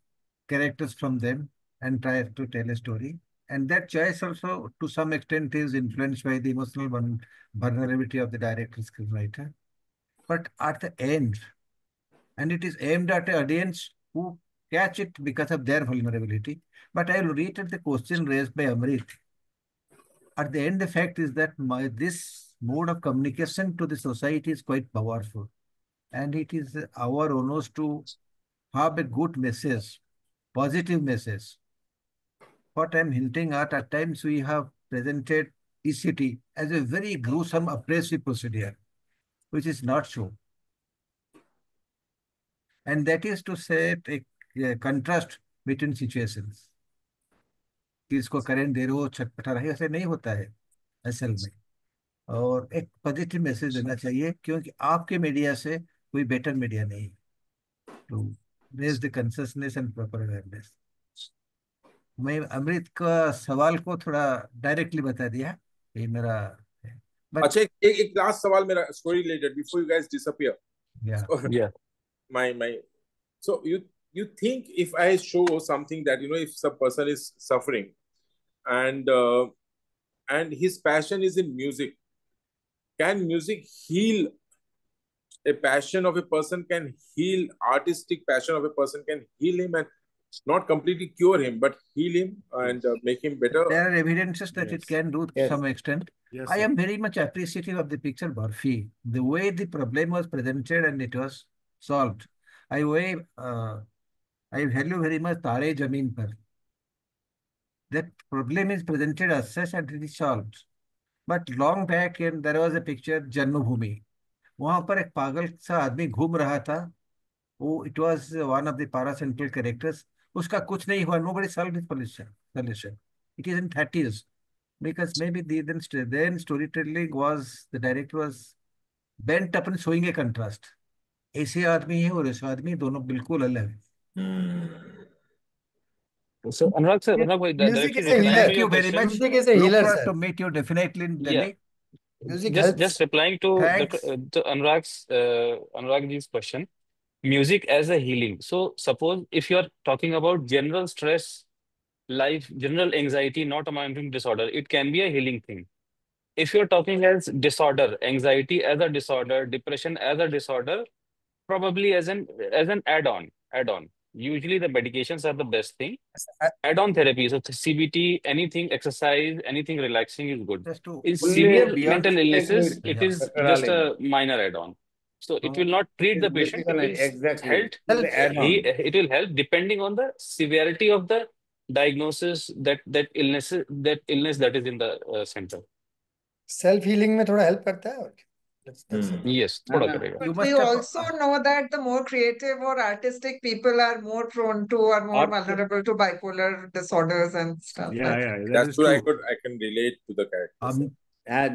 characters from them and tries to tell a story. And that choice also, to some extent, is influenced by the emotional vulnerability of the director screenwriter. But at the end, and it is aimed at an audience who catch it because of their vulnerability. But I will reiterate the question raised by Amrit. At the end, the fact is that this mode of communication to the society is quite powerful. And it is our onus to have a good message, positive message. What I'm hinting at times we have presented ECT as a very gruesome, oppressive procedure, which is not so. And that is to set a contrast between situations. कि इसको current दे रहे हो छटपटा रहे, ऐसे नहीं होता है असल में। और एक पॉजिटिव मैसेज देना चाहिए, क्योंकि आपके मीडिया से कोई बेटर मीडिया नहीं, to raise the consciousness and proper awareness. मैं अमृत का सवाल को थोड़ा डायरेक्टली बता दिया, ये मेरा है। But अच्छा, एक लास्ट सवाल मेरा, story related, before you guys disappear. Yeah. My so you think if I show something that, you know, if some person is suffering and his passion is in music, can music heal a passion of a person, can heal artistic passion of a person, can heal him and not completely cure him, but heal him and make him better? there are evidences that it Yes. can do to Yes. some extent. Yes, I sir. am very much appreciative of the picture Barfi, the way the problem was presented and it was solved. I value very much Tare Zameen Par. That problem is presented as such and it is solved. But long back there was a picture Janmabhoomi. वहां पर एक पागल सा आदमी घूम रहा था, वो it was one of the पारा सेंट्रल कैरेक्टर्स, उसका कुछ नहीं हुआ, nobody solved his solution. It is in 30s because maybe then storytelling was, the director was bent upon showing a contrast. ऐसे आदमी है और ऐसे आदमी दोनों बिल्कुल अलग है। So Anurag sir, Anurag bhai, Music directly is a replying healer. to Thank your you very question. much. Music is a Look healer, forward sir. to meet you definitely in Yeah. Delhi. Music Just helps. replying to Thanks. to Anurag ji's question. Music as a healing. So suppose if you're talking about general stress, life, general anxiety, not amounting disorder, it can be a healing thing. If you're talking as disorder, anxiety as a disorder, depression as a disorder, probably as an add-on. Usually the medications are the best thing. I- Add-on therapy, so CBT, anything exercise, anything relaxing is good. Just to In Fully severe agree mental with illnesses, it yeah. is Dr. just Alim. a minor add-on. So it Uh, will not treat It's the patient. It basically will exactly. help. It's the Helps. add-on. It will help depending on the severity of the diagnosis, that illness that is in the center. Self healing में थोड़ा help करता है और क्या? That's it. Yes, No, थोड़ा no. करेगा. you But must we have also know that the more creative or artistic people are more prone to or more Art- vulnerable to bipolar disorders and stuff. Yeah, yeah, that That's is true. true. I can relate to the characters.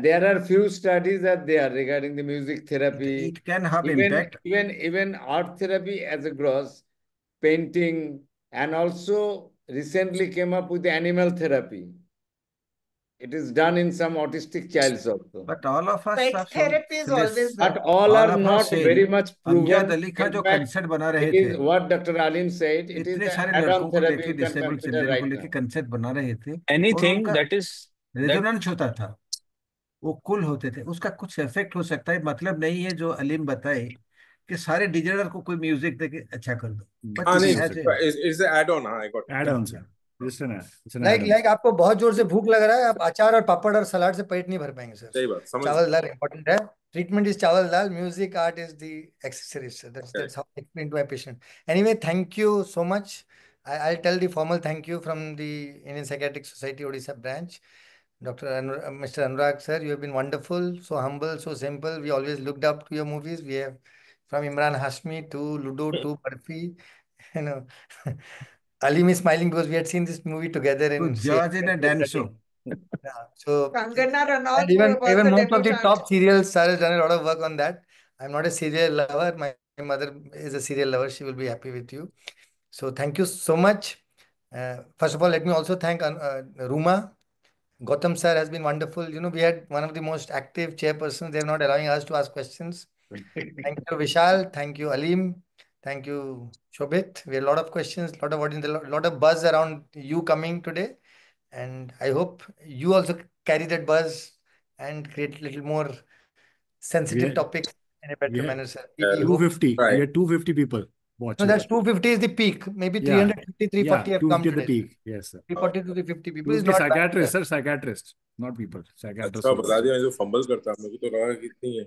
There are few studies that there regarding the music therapy, it can have even impact. even art therapy as a gross, painting, and also recently came up with the animal therapy. It is done in some autistic childs also. But all of us Pet are therapy is always But there. all are of us not saying, very much Amjad proven. Ali का In जो fact, concept बना रहे it थे, is what Dr. Alim said. It is इतने the सारे add-on लड़कों को therapy लेके, you can disable consider children को right लेके now. कंसेप्ट बना रहे थे, और Anything उनका that रेजोनेंस होता था, वो कुल होते थे, उसका कुछ इफेक्ट हो सकता है। मतलब नहीं है जो अलीम बताए कि सारे डिजाइनर को कोई म्यूजिक देके अच्छा कर दो, बट कुछ नहीं, नहीं हो एज सकता. it's an add-on. I got it. Add-on, sir. Just it's an Like add-on. आपको बहुत जोर से भूख लग रहा है, आप अचार और पापड़ और सलाद से पेट नहीं भर पाएंगे सर. सही बात, समझ चावल दाल important है. Treatment is चावल दाल. Music art is the accessories. Sir. That's how I explain to my patient. Anyway, thank you so much. I'll tell the formal thank you from the Indian Psychiatric Society Odisha branch. Mr. Anurag sir, you have been wonderful, so humble, so simple. We always looked up to your movies. We have from Imran Hashmi to Ludo to Barfi, you know. Alim is smiling because we had seen this movie together to in judge in a dance show. So Kangana Ranaut, and even was the most of the debutante. top serials, Sarah has done a lot of work on that. I'm not a serial lover. My mother is a serial lover. She will be happy with you. So thank you so much. First of all, let me also thank Ruma. Gautam sir has been wonderful. We had one of the most active chairpersons. They're not allowing us to ask questions. Thank you, Vishal. Thank you, Alim. Thank you, Shobit. We had a lot of questions, a lot of audience, a lot of buzz around you coming today. And I hope you also carry that buzz and create a little more sensitive topics in a better manner, sir. We hope. 250. We had 250 people watching. No, that's 250 is the peak. Maybe 350, 340 have come 250 today. the peak. Yes, sir. 340 to 350 people is 250 not bad, psychiatrists, sir. sir. Psychiatrists, not people. Psychiatrists. अच्छा बता दिया, मैं जो fumble करता हूं, मुझे तो लगा कितनी है.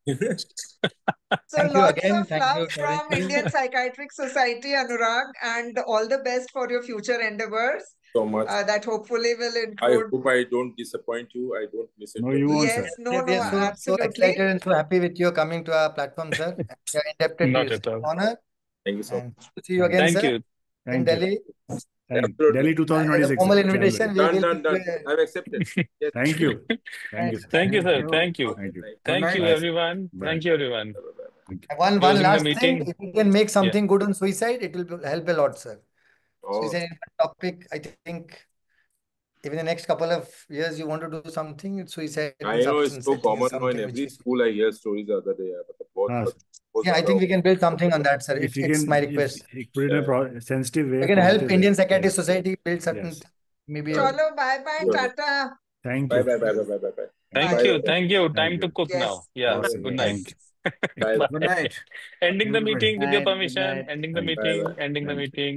So Thank you lots again. of Thank love you, from Indian Psychiatric Society, Anurag, and all the best for your future endeavors. So much. That hopefully will I include. hope I don't disappoint you. I don't miss it. No, you won't, Yes, sir. no, We are so absolutely. excited and so happy with you coming to our platform, sir. We are indebted to Not you. at all. Honor. Thank you so much. And to see you again, Thank sir, you. in Thank you. Delhi. Absolutely. Delhi As a 2026. formal sir. invitation, we will Done. give you I've accepted. Yes. Thank you. Thank you. Thank you, sir. you. Thank you. Thank you. Thank night. you, Bye. everyone. Bye. Thank you, everyone. one Closing the last meeting. thing. If we can make something good on suicide, it will help a lot, sir. Oh. Suicide is a topic. I think even the next couple of years, you want to do something. Suicide. I know it's so common now in every school. I hear stories the other day. Yeah, I think we can build something on that, sir. If you It's can, my request. put it in a sensitive way. We can help positive Indian way. Psychiatric Yes. Society build certain, Yes. maybe. Chalo, bye bye, Tata. Thank Bye you. bye. Thank Bye. you. Thank you. Thank Time you. to cook Yes. now. Yeah. Awesome. Good Yes. night. Bye. Bye. Good night. Ending the Everybody. meeting with your Night, good permission. night. Ending the Thank you. meeting. Bye. Ending the Thank you. meeting.